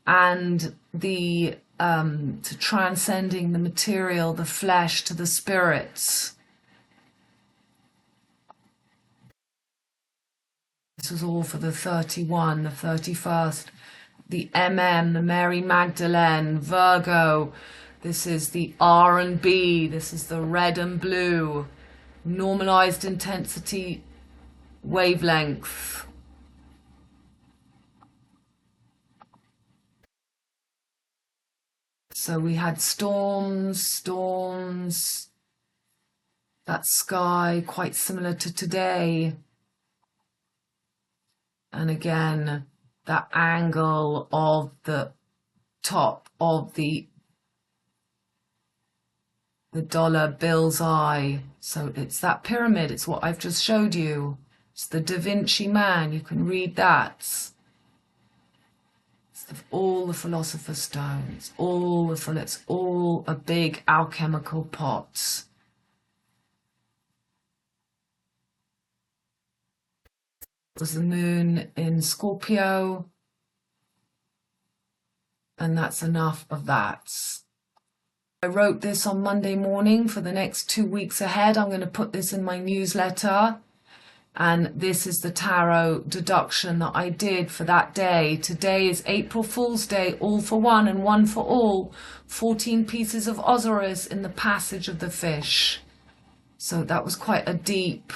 [SPEAKER 1] and the to transcending the material, the flesh, to the spirits. This was all for the 31, the 31st, the the Mary Magdalene, Virgo. This is the R&B. This is the red and blue, normalized intensity wavelength. So we had storms, that sky quite similar to today. And again, that angle of the top of the dollar bill's eye. So it's that pyramid. It's what I've just showed you. It's the Da Vinci Man. You can read that. Of all the philosopher's stones, it's all a big alchemical pot. It was the moon in Scorpio, And that's enough of that. I wrote this on Monday morning for the next 2 weeks ahead. I'm going to put this in my newsletter. And this is the tarot deduction that I did for that day. Today is April Fool's Day, all for one and one for all. 14 pieces of Osiris in the passage of the fish. So that was quite a deep,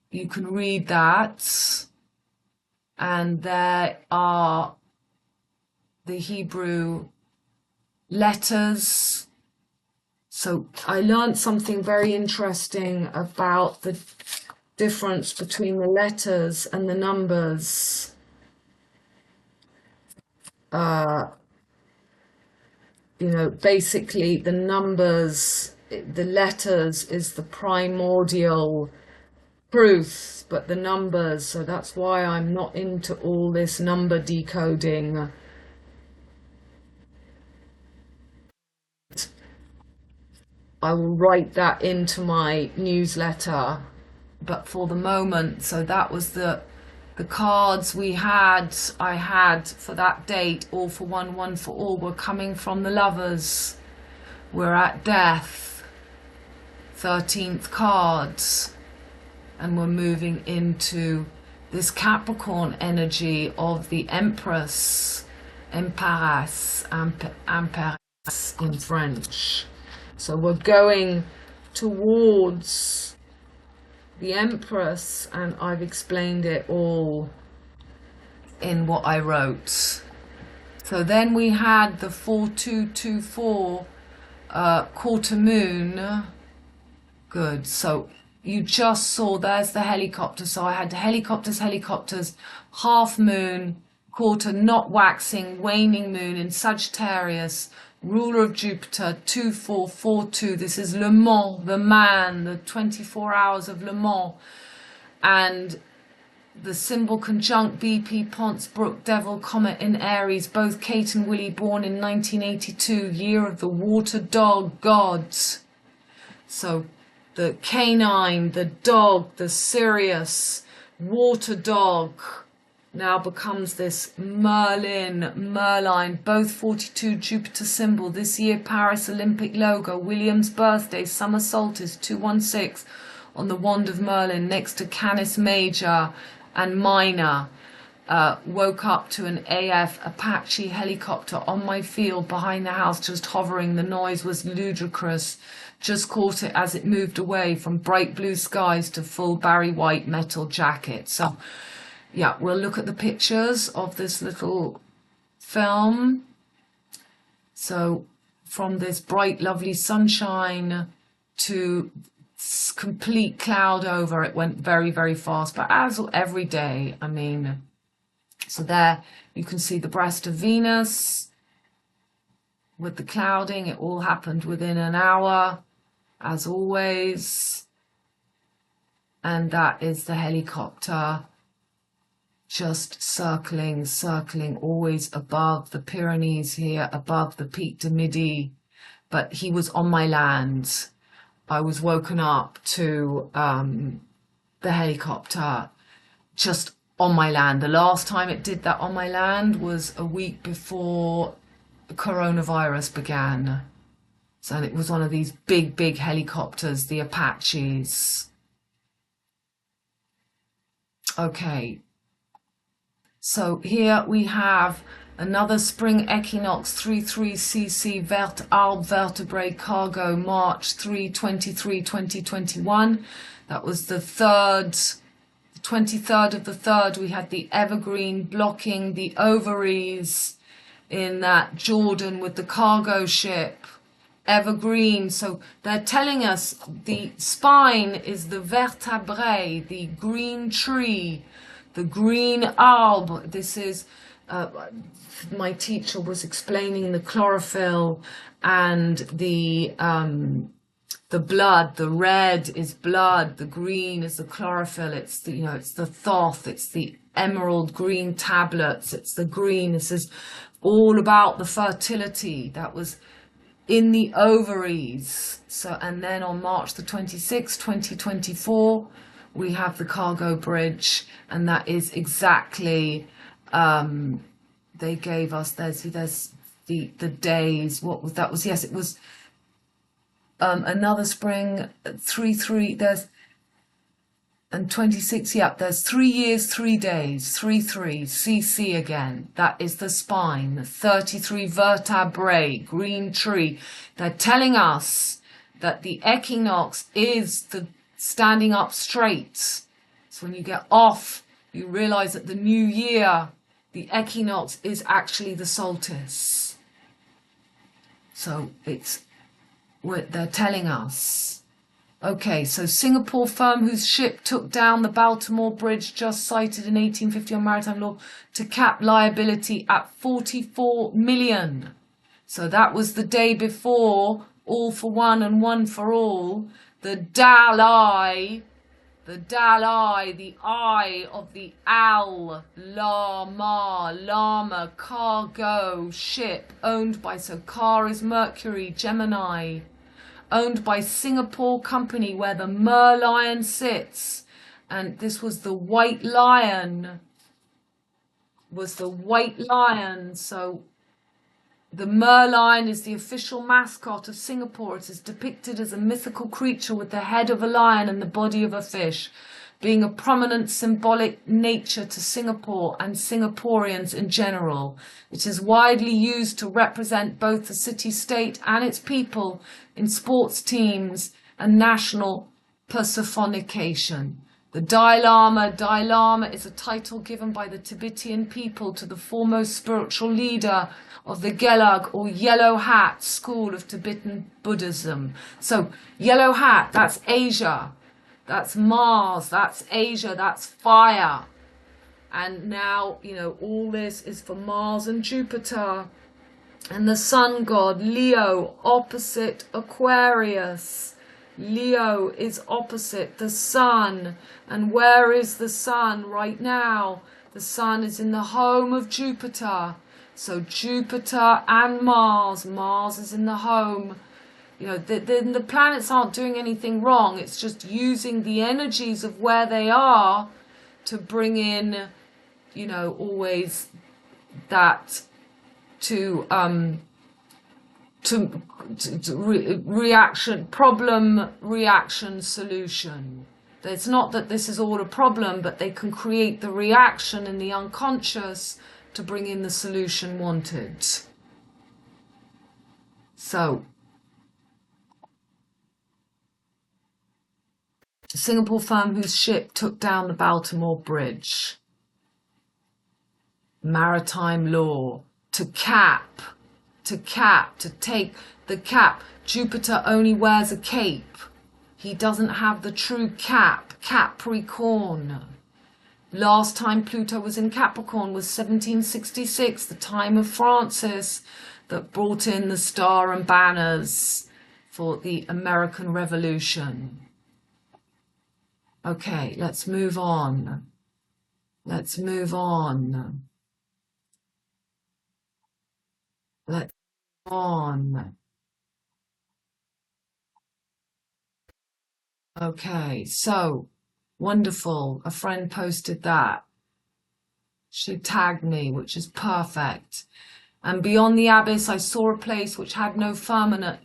[SPEAKER 1] you can read that. And there are the Hebrew letters. So I learned something very interesting about the difference between the letters and the numbers. You know, basically the numbers, the letters is the primordial truth, but the numbers, so that's why I'm not into all this number decoding. I will write that into my newsletter, but for the moment, so that was the cards I had for that date, all for one, one for all, were coming from the Lovers. We're at Death, 13th cards, and we're moving into this Capricorn energy of the Empress, Empress in French. So we're going towards the Empress, and I've explained it all in what I wrote. So then we had the 4224 quarter moon. Good. So you just saw, there's the helicopter. So I had helicopters, half moon, quarter, not waxing, waning moon in Sagittarius, ruler of Jupiter, 2442. This is Le Mans, the man, the 24 hours of Le Mans. And the symbol conjunct BP, Ponce, Brook, Devil, Comet in Aries, both Kate and Willie born in 1982, year of the water dog gods. So the canine, the dog, the Sirius, water dog, now becomes this Merline, both 42 Jupiter symbol. This year, Paris Olympic logo, William's birthday, summer solstice, 216, on the wand of Merlin, next to Canis Major and Minor. Woke up to an AF Apache helicopter on my field behind the house, just hovering. The noise was ludicrous. Just caught it as it moved away from bright blue skies to full Barry White metal jacket. So yeah, we'll look at the pictures of this little film. So from this bright, lovely sunshine to complete cloud over, it went very, very fast. But as every day, I mean, so there you can see the breast of Venus with the clouding. It all happened within an hour, as always. And that is the helicopter just circling, always above the Pyrenees here, above the Pic de Midi. But he was on my land. I was woken up to the helicopter just on my land. The last time it did that on my land was a week before the coronavirus began. So it was one of these big, big helicopters, the Apaches. Okay. So here we have another spring equinox 33cc vert arb vertebrae cargo March 3, 23, 2021. That was the 23rd of the 3rd. We had the evergreen blocking the ovaries in that Jordan with the cargo ship. Evergreen. So they're telling us the spine is the vertebrae, the green tree, the green arb. This is, my teacher was explaining the chlorophyll and the blood. The red is blood, the green is the chlorophyll. It's the, it's the thoth, it's the emerald green tablets, it's the green. This is all about the fertility that was in the ovaries. So, and then on March the 26th, 2024, we have the cargo bridge, and that is exactly they gave us. There's the days. What was that? Was, yes, it was another spring. 3 there's and 26. Yep, there's 3 years, 3 days. 3 CC again. That is the spine. 33 vertebrae. Green tree. They're telling us that the equinox is the standing up straight. So when you get off, you realize that the new year, the equinox is actually the solstice. So it's what they're telling us. Okay, so Singapore firm whose ship took down the Baltimore Bridge just cited in 1850 on maritime law to cap liability at 44 million. So that was the day before All for One and One for All. The Dalai, the eye of the Lama cargo ship owned by, so car is Mercury, Gemini, owned by Singapore company where the Merlion sits. And this was the White Lion, so the merlion is the official mascot of Singapore. It is depicted as a mythical creature with the head of a lion and the body of a fish, being a prominent symbolic nature to Singapore and Singaporeans in general. It is widely used to represent both the city-state and its people in sports teams and national personification. The Dalai Lama is a title given by the Tibetan people to the foremost spiritual leader of the Gelag or Yellow Hat school of Tibetan Buddhism. So Yellow Hat, that's Asia, that's Mars, that's Asia, that's fire. And now, you know, all this is for Mars and Jupiter. And the sun god, Leo, opposite Aquarius. Leo is opposite the sun. And where is the sun right now? The sun is in the home of Jupiter. So Jupiter and Mars. Mars is in the home. You know, the planets aren't doing anything wrong. It's just using the energies of where they are to bring in, you know, always that reaction, problem, reaction, solution. It's not that this is all a problem, but they can create the reaction in the unconscious to bring in the solution wanted. So, a Singapore firm whose ship took down the Baltimore Bridge. Maritime law. To take the cap. Jupiter only wears a cape. He doesn't have the true cap. Capricorn. Last time Pluto was in Capricorn was 1766, the time of Francis, that brought in the star and banners for the American Revolution. Okay, let's move on. Let's move on. Let's move on. Okay, so wonderful. A friend posted that. She tagged me, which is perfect. And beyond the abyss, I saw a place which had no firmament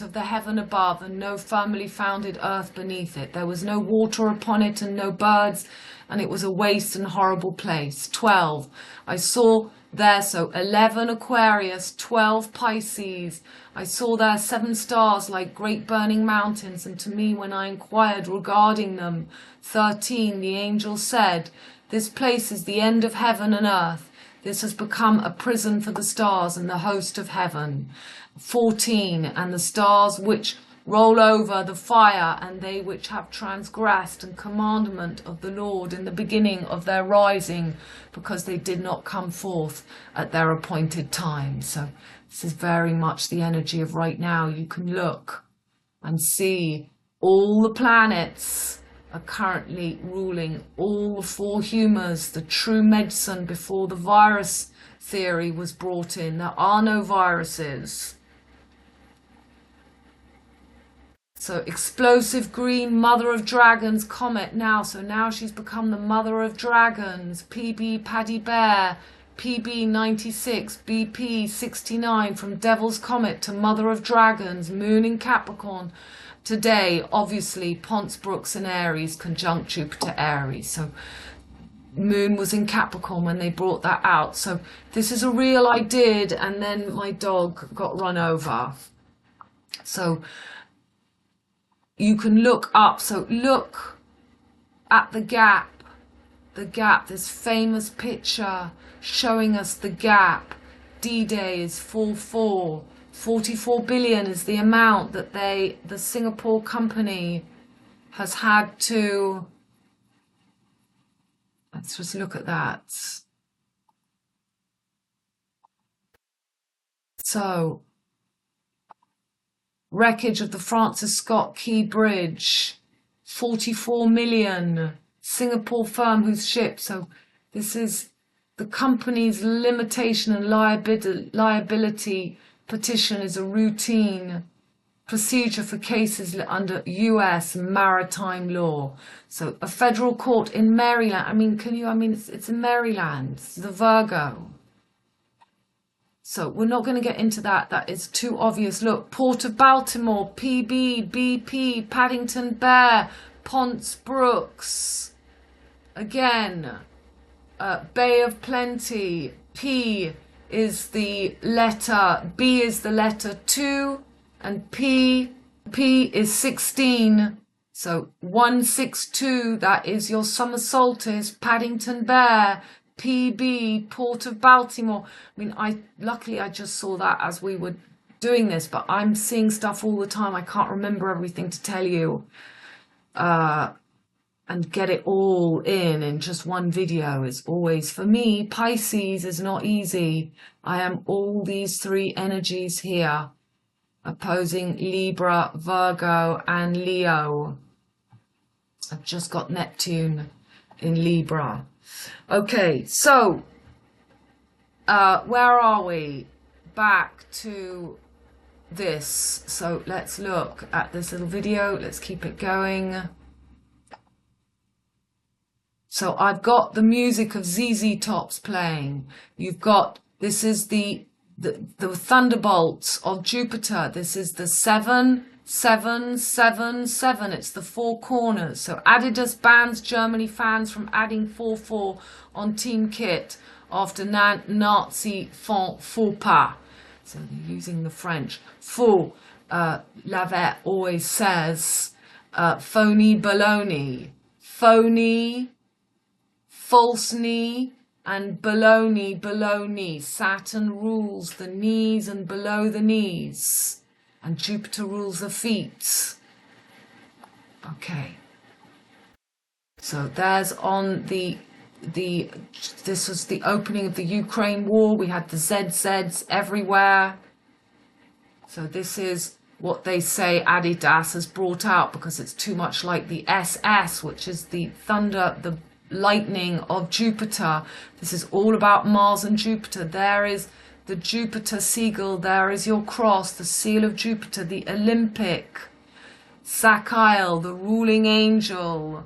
[SPEAKER 1] of the heaven above, and no firmly founded earth beneath it. There was no water upon it, and no birds, and it was a waste and horrible place. 12. I saw there, so 11 Aquarius, 12 Pisces. I saw there 7 stars like great burning mountains, and to me when I inquired regarding them, 13, the angel said, this place is the end of heaven and earth. This has become a prison for the stars and the host of heaven. 14, and the stars which roll over the fire, and they which have transgressed and commandment of the Lord in the beginning of their rising, because they did not come forth at their appointed time. So this is very much the energy of right now. You can look and see all the planets are currently ruling all the 4 humours, the true medicine before the virus theory was brought in. There are no viruses. So explosive green, mother of dragons, comet now. So now she's become the mother of dragons. PB, Paddy Bear, PB 96, BP 69, from Devil's Comet to Mother of Dragons, Moon in Capricorn. Today, obviously, Ponce Brooks in Aries, conjunct Jupiter Aries. So Moon was in Capricorn when they brought that out. So this is a real I did, and then my dog got run over. So you can look up. So look at the gap, this famous picture showing us the gap. D-Day is 4-4. 44 billion is the amount that the Singapore company has had to, let's just look at that. So, wreckage of the Francis Scott Key Bridge, 44 million. Singapore firm whose ship, so this is the company's limitation and liability petition is a routine procedure for cases under US maritime law. So a federal court in Maryland, it's in Maryland, it's the Virgo. So we're not going to get into that. That is too obvious. Look, Port of Baltimore, PB, BP, Paddington Bear, Ponce Brooks. Again, Bay of Plenty, P is the letter, B is the letter 2, and P is 16. So 162, that is your summer solstice, Paddington Bear, PB, Port of Baltimore. Luckily I just saw that as we were doing this, but I'm seeing stuff all the time. I can't remember everything to tell you. And get it all in just one video is always, for me, Pisces is not easy. I am all these three energies here, opposing Libra, Virgo, and Leo. I've just got Neptune in Libra. Okay, so where are we? Back to this. So let's look at this little video. Let's keep it going. So I've got the music of ZZ Top's playing. You've got, this is the thunderbolts of Jupiter. This is the 7, 7, 7, 7. It's the four corners. So Adidas bans Germany fans from adding 4-4 on team kit after Nazi faux pas. So they're using the French. Faux, Lavette always says, phony baloney. Phony, false knee, and baloney. Saturn rules the knees and below the knees, and Jupiter rules the feet. Okay. So there's on this was the opening of the Ukraine war. We had the ZZs everywhere. So this is what they say Adidas has brought out, because it's too much like the SS, which is the thunder, the lightning of Jupiter. This is all about Mars and Jupiter. There is the Jupiter seagull. There is your cross, the seal of Jupiter, the Olympic, Sachiel, the ruling angel,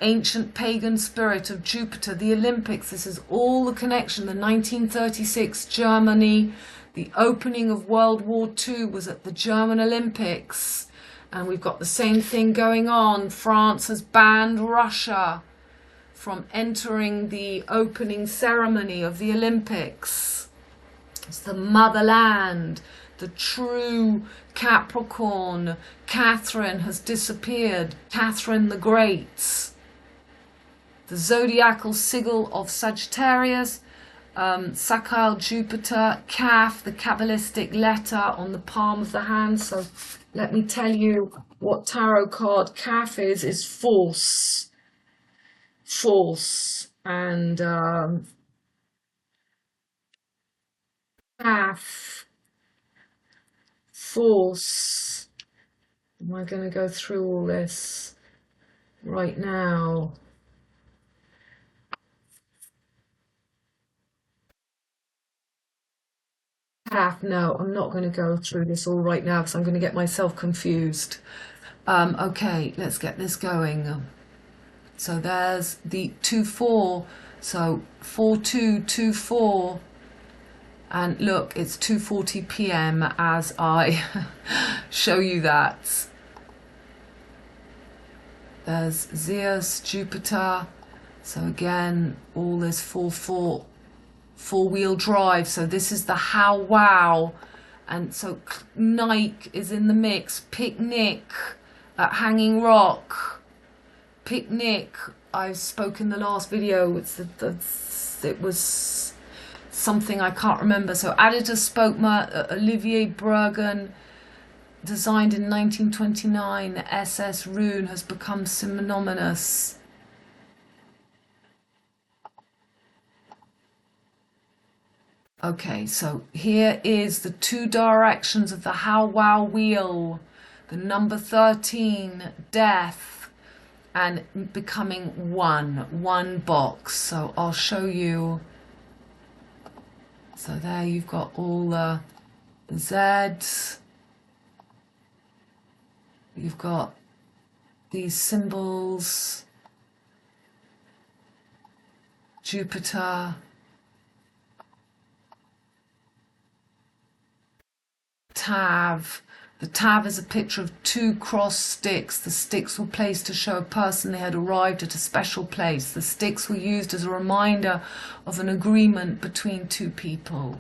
[SPEAKER 1] ancient pagan spirit of Jupiter, the Olympics. This is all the connection. The 1936 Germany, the opening of World War II was at the German Olympics. And we've got the same thing going on. France has banned Russia from entering the opening ceremony of the Olympics. It's the motherland, the true Capricorn. Catherine has disappeared. Catherine the Great. The zodiacal sigil of Sagittarius. Sachiel Jupiter, Kaf, the Kabbalistic letter on the palm of the hand. So let me tell you what tarot card Kaf is force. Force. And Kaf, force. Am I going to go through all this right now? No, I'm not going to go through this all right now because I'm going to get myself confused. Okay, let's get this going. So there's the 2-4 So 4224, and look, it's 2:40 p.m. as I show you that. There's Zeus, Jupiter. So again, all this four-wheel drive. So this is the how wow. And so Nike is in the mix. Picnic at Hanging Rock. Picnic, I spoke in the last video. It was something I can't remember. So Adidas spoke, Olivier Bergen, designed in 1929. The SS rune has become synonymous. Okay, so here is the 2 directions of the how wow wheel. The number 13, death, and becoming one box. So I'll show you. So there you've got all the Z's. You've got these symbols, Jupiter, Tav. The Tav is a picture of 2 crossed sticks. The sticks were placed to show a person they had arrived at a special place. The sticks were used as a reminder of an agreement between 2 people.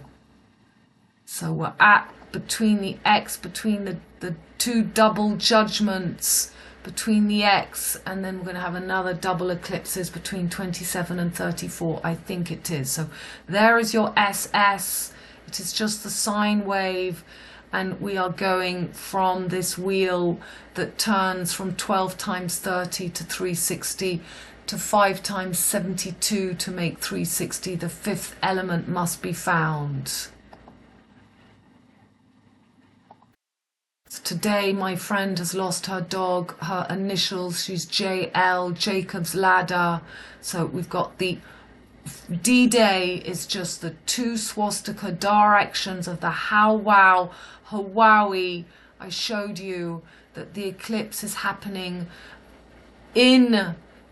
[SPEAKER 1] So we're at between the X, between the 2 double judgments between the X, and then we're going to have another double eclipses between 27 and 34, I think it is. So there is your SS. It is just the sine wave, and we are going from this wheel that turns from 12 times 30 to 360 to 5 times 72 to make 360. The 5th element must be found. Today my friend has lost her dog, her initials, she's JL, Jacob's Ladder. So we've got the D-Day is just the 2 swastika directions of the how wow Hawaii. I showed you that the eclipse is happening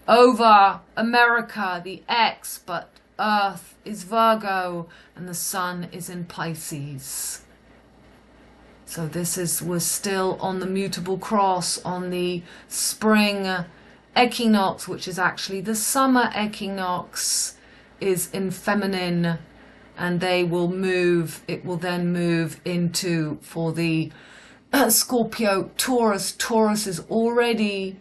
[SPEAKER 1] over America, the X, but Earth is Virgo and the Sun is in Pisces. So we're still on the mutable cross on the spring equinox, which is actually the summer equinox, is in feminine, and it will then move into, for the Scorpio, Taurus. Taurus is already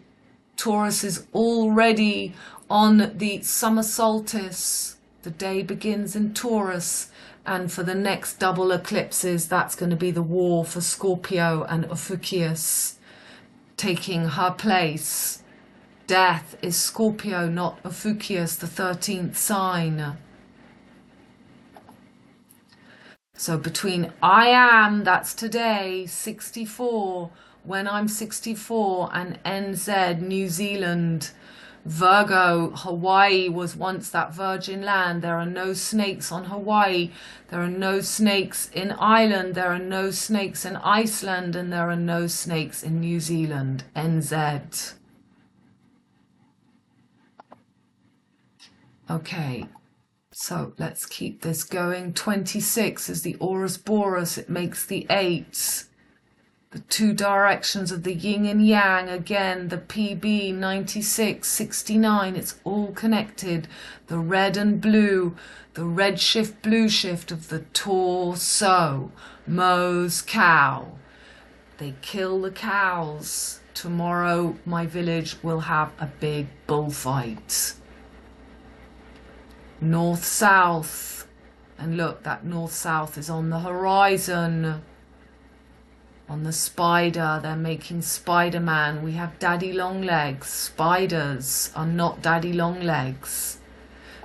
[SPEAKER 1] on the summer solstice. The day begins in Taurus. And for the next double eclipses, that's going to be the war for Scorpio and Ophiuchus taking her place. Death is Scorpio, not Ophiuchus, the 13th sign. So between I am, that's today, 64, when I'm 64, and NZ, New Zealand, Virgo, Hawaii was once that virgin land. There are no snakes on Hawaii. There are no snakes in Ireland. There are no snakes in Iceland. And there are no snakes in New Zealand. NZ. Okay, so let's keep this going. 26 is the Orus Boreas. It makes the 8. The 2 directions of the yin and yang, again, the PB, 96, 69, it's all connected. The red and blue, the red shift, blue shift of the torso, Mo's cow. They kill the cows. Tomorrow, my village will have a big bullfight. North-south, and look, that north-south is on the horizon. On the spider, they're making Spider-Man. We have daddy long legs. Spiders are not daddy long legs.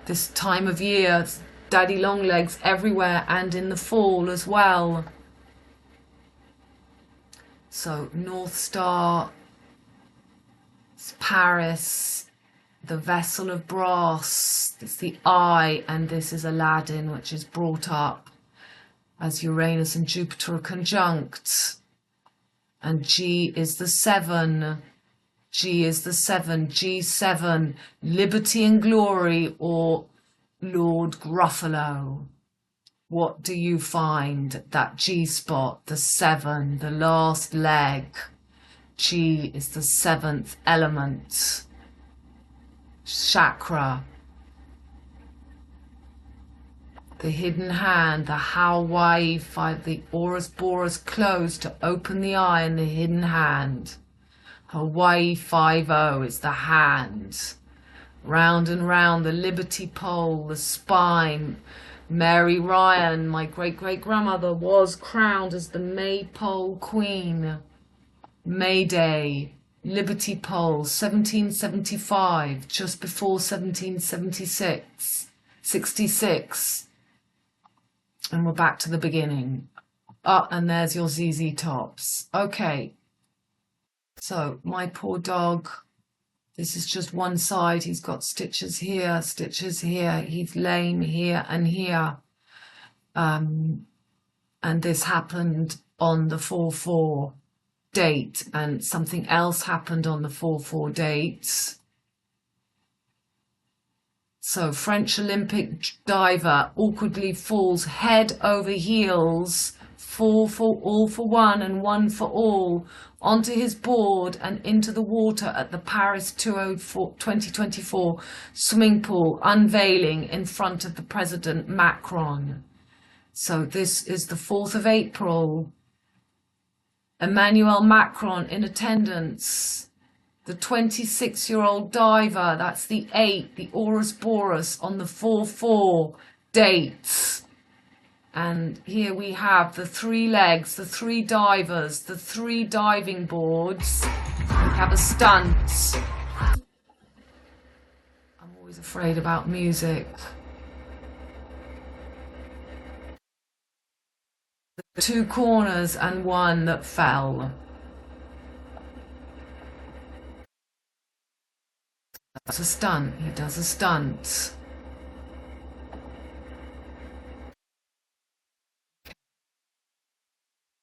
[SPEAKER 1] This time of year, daddy long legs everywhere, and in the fall as well. So North Star, it's Paris, the vessel of brass, it's the eye, and this is Aladdin, which is brought up as Uranus and Jupiter are conjunct. And G is the 7. G is the 7. G7, liberty and glory, or Lord Gruffalo. What do you find? That G-spot, the 7, the last leg. G is the 7th element. Chakra. The hidden hand, the Hawaii 5, the Orus Boreas closed to open the eye and the hidden hand. Hawaii 5-0 is the hand. Round and round, the Liberty Pole, the spine. Mary Ryan, my great-great-grandmother, was crowned as the Maypole Queen. May Day, Liberty Pole, 1775, just before 1776, 66. And we're back to the beginning. And there's your ZZ Tops. Okay. So, my poor dog, this is just one side. He's got stitches here, stitches here. He's lame here and here. And this happened on the 4-4 date, and something else happened on the 4-4 date. So French Olympic diver awkwardly falls head over heels, all for one and one for all, onto his board and into the water at the Paris 2024 swimming pool unveiling in front of the President Macron. So this is the 4th of April. Emmanuel Macron in attendance. The 26-year-old diver, that's the 8, the Orus Boreas on the 4-4 dates. And here we have the 3 legs, the 3 divers, the 3 diving boards. We have a stunt. I'm always afraid about music. The 2 corners and 1 that fell. That's a stunt. He does a stunt.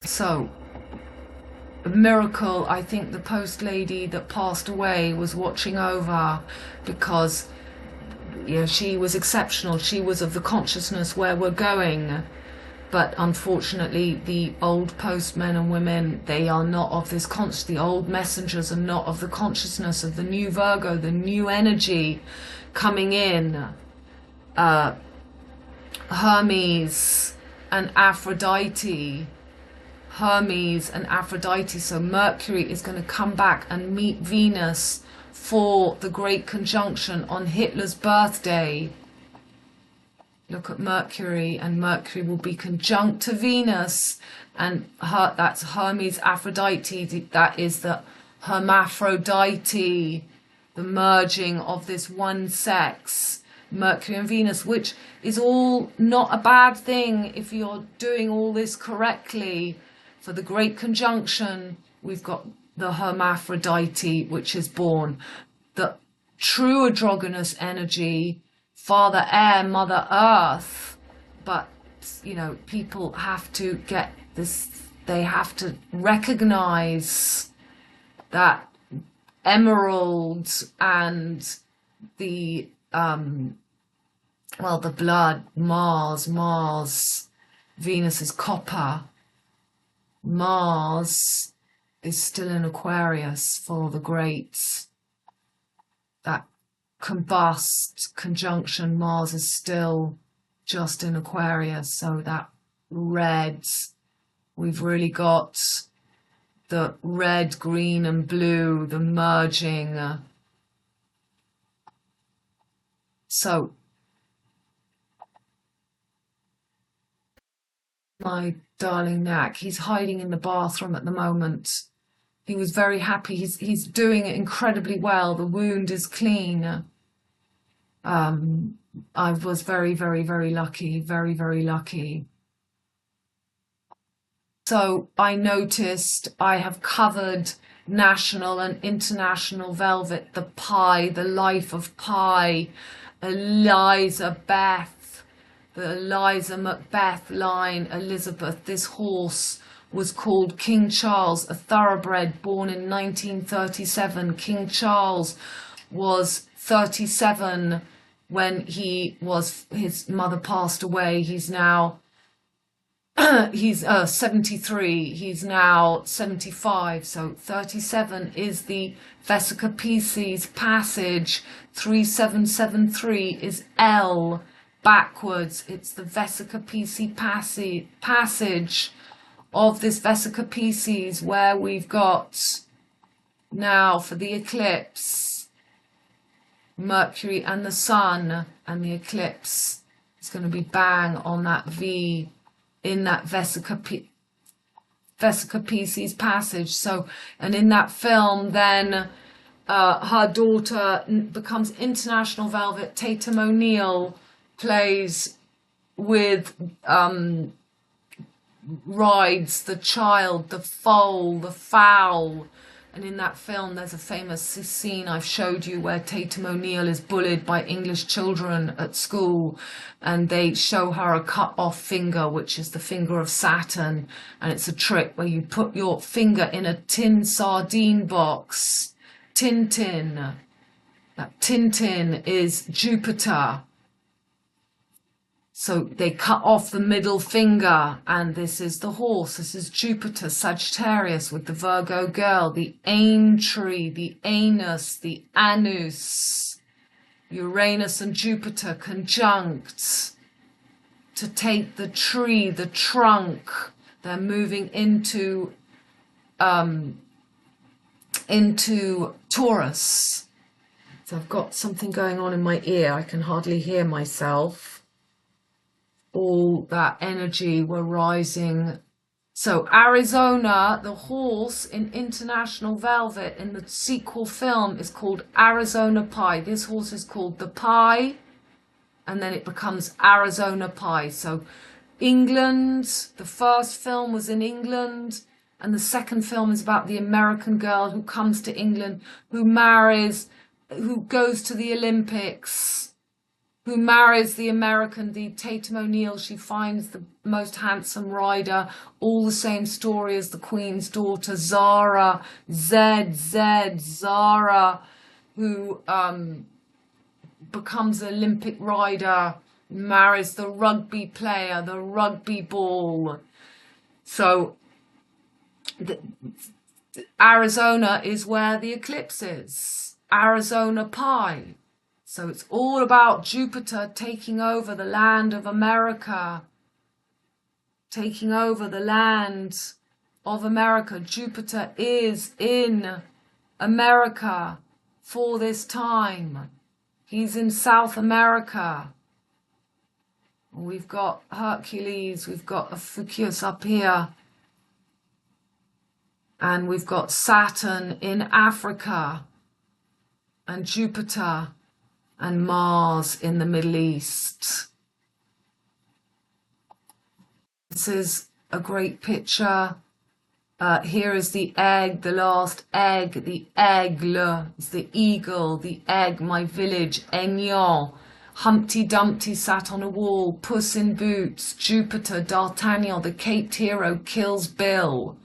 [SPEAKER 1] So, a miracle. I think the post lady that passed away was watching over, because she was exceptional. She was of the consciousness where we're going. But unfortunately, the old postmen and women, they are not of this the old messengers are not of the consciousness of the new Virgo, the new energy coming in. Hermes and Aphrodite. Hermes and Aphrodite. So Mercury is going to come back and meet Venus for the great conjunction on Hitler's birthday. Look at Mercury, and Mercury will be conjunct to Venus, and that's Hermes Aphrodite. That is the hermaphrodite, the merging of this one sex, Mercury and Venus, which is all not a bad thing if you're doing all this correctly. For the great conjunction, we've got the hermaphrodite, which is born. The true androgynous energy, Father Air, Mother Earth. But, people have to get this, they have to recognize that emerald and the, the blood, Mars, Venus is copper. Mars is still in Aquarius for the great, that combust conjunction. Mars is still just in Aquarius, so that red, we've really got the red, green and blue, the merging. So my darling Knack, he's hiding in the bathroom at the moment. He was very happy. He's doing it incredibly well. The wound is clean. I was very, very, very lucky. Very, very lucky. So I noticed I have covered national and international velvet, the Pi, the life of Pi, Eliza Beth, the Eliza Macbeth line, Elizabeth. This horse was called King Charles, a thoroughbred born in 1937. King Charles was 37 when his mother passed away. He's now he's 73, he's now 75, so 37 is the Vesica Pisces passage. 3773 is L backwards. It's the Vesica Pisces passage of this Vesica Pisces, where we've got now for the eclipse Mercury and the Sun, and the eclipse is going to be bang on that V in that Vesica Pisces passage. So, and in that film, then her daughter becomes international velvet. Tatum O'Neill plays with, rides the child, the foal, the fowl. And in that film, there's a famous scene I've showed you where Tatum O'Neill is bullied by English children at school, and they show her a cut off finger, which is the finger of Saturn. And it's a trick where you put your finger in a tin sardine box. Tintin. That Tintin is Jupiter. So they cut off the middle finger, and this is the horse. This is Jupiter, Sagittarius, with the Virgo girl, the ain tree, the anus, the anus. Uranus and Jupiter conjunct to take the tree, the trunk. They're moving into Taurus. So I've got something going on in my ear. I can hardly hear myself. All that energy were rising. So Arizona, the horse in International Velvet in the sequel film is called Arizona Pie. This horse is called the Pie, and then it becomes Arizona Pie. So England, the first film was in England, and the second film is about the American girl who comes to England, who marries, who goes to the Olympics, who marries the American, the Tatum O'Neill. She finds the most handsome rider. All the same story as the Queen's daughter, Zara, Zara, who becomes an Olympic rider, marries the rugby player, the rugby ball. So Arizona is where the eclipse is. Arizona Pie. So it's all about Jupiter taking over the land of America. Taking over the land of America. Jupiter is in America for this time. He's in South America. We've got Hercules, we've got Ophiuchus up here. And we've got Saturn in Africa. And Jupiter and Mars in the Middle East. This is a great picture. Here is the egg, the last egg, the aigle, is the eagle, the egg, my village, Aignan. Humpty Dumpty sat on a wall, Puss in Boots, Jupiter, D'Artagnan, the caped hero, kills Bill.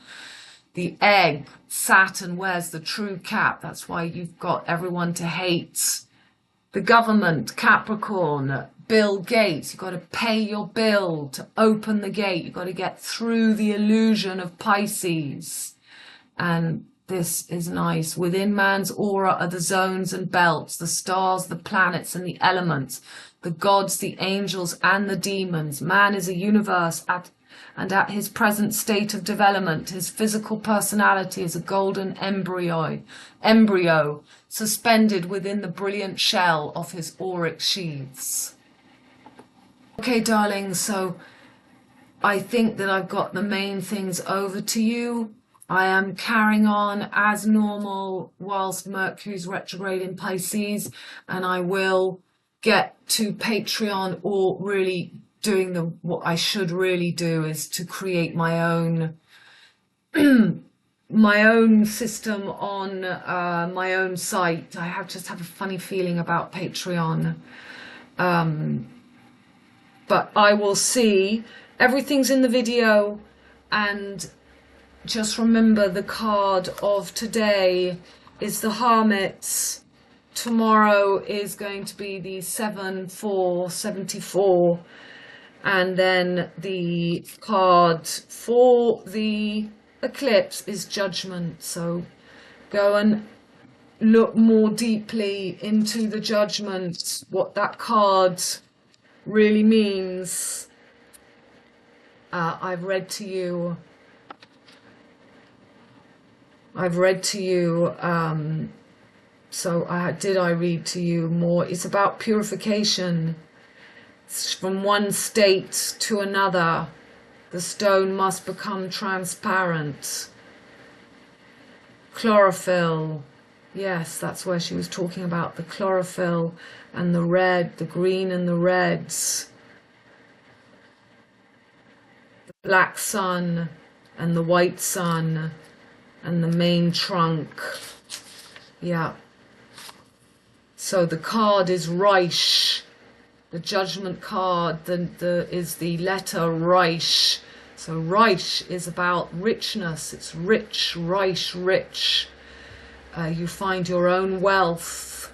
[SPEAKER 1] The egg, Saturn wears the true cap. That's why you've got everyone to hate. The government, Capricorn, Bill Gates. You've got to pay your bill to open the gate. You've got to get through the illusion of Pisces. And this is nice. Within man's aura are the zones and belts, the stars, the planets, and the elements, the gods, the angels, and the demons. Man is a universe and at his present state of development, his physical personality is a golden embryo suspended within the brilliant shell of his auric sheaths. Okay, darling, so I think that I've got the main things over to you. I am carrying on as normal whilst Mercury's retrograde in Pisces, and I will get to Patreon, or really doing what I should really do is to create my own my own system on my own site. I just have a funny feeling about Patreon, but I will see. Everything's in the video, and just remember the card of today is the Hermit, tomorrow is going to be the 7/4/74, and then the card for the eclipse is Judgment. So go and look more deeply into the Judgment, what that card really means. I've read to you so did I read to you more? It's about purification. It's from one state to another. The stone must become transparent. Chlorophyll. Yes, that's where she was talking about the chlorophyll and the red, the green and the reds. The black sun and the white sun and the main trunk. Yeah. So the card is Reich. The Judgment card is the letter Reich. So Reich is about richness. It's rich, Reich, rich. You find your own wealth.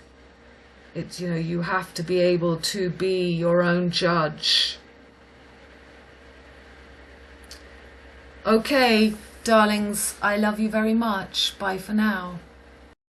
[SPEAKER 1] It's, you know, you have to be able to be your own judge. Okay, darlings, I love you very much. Bye for now.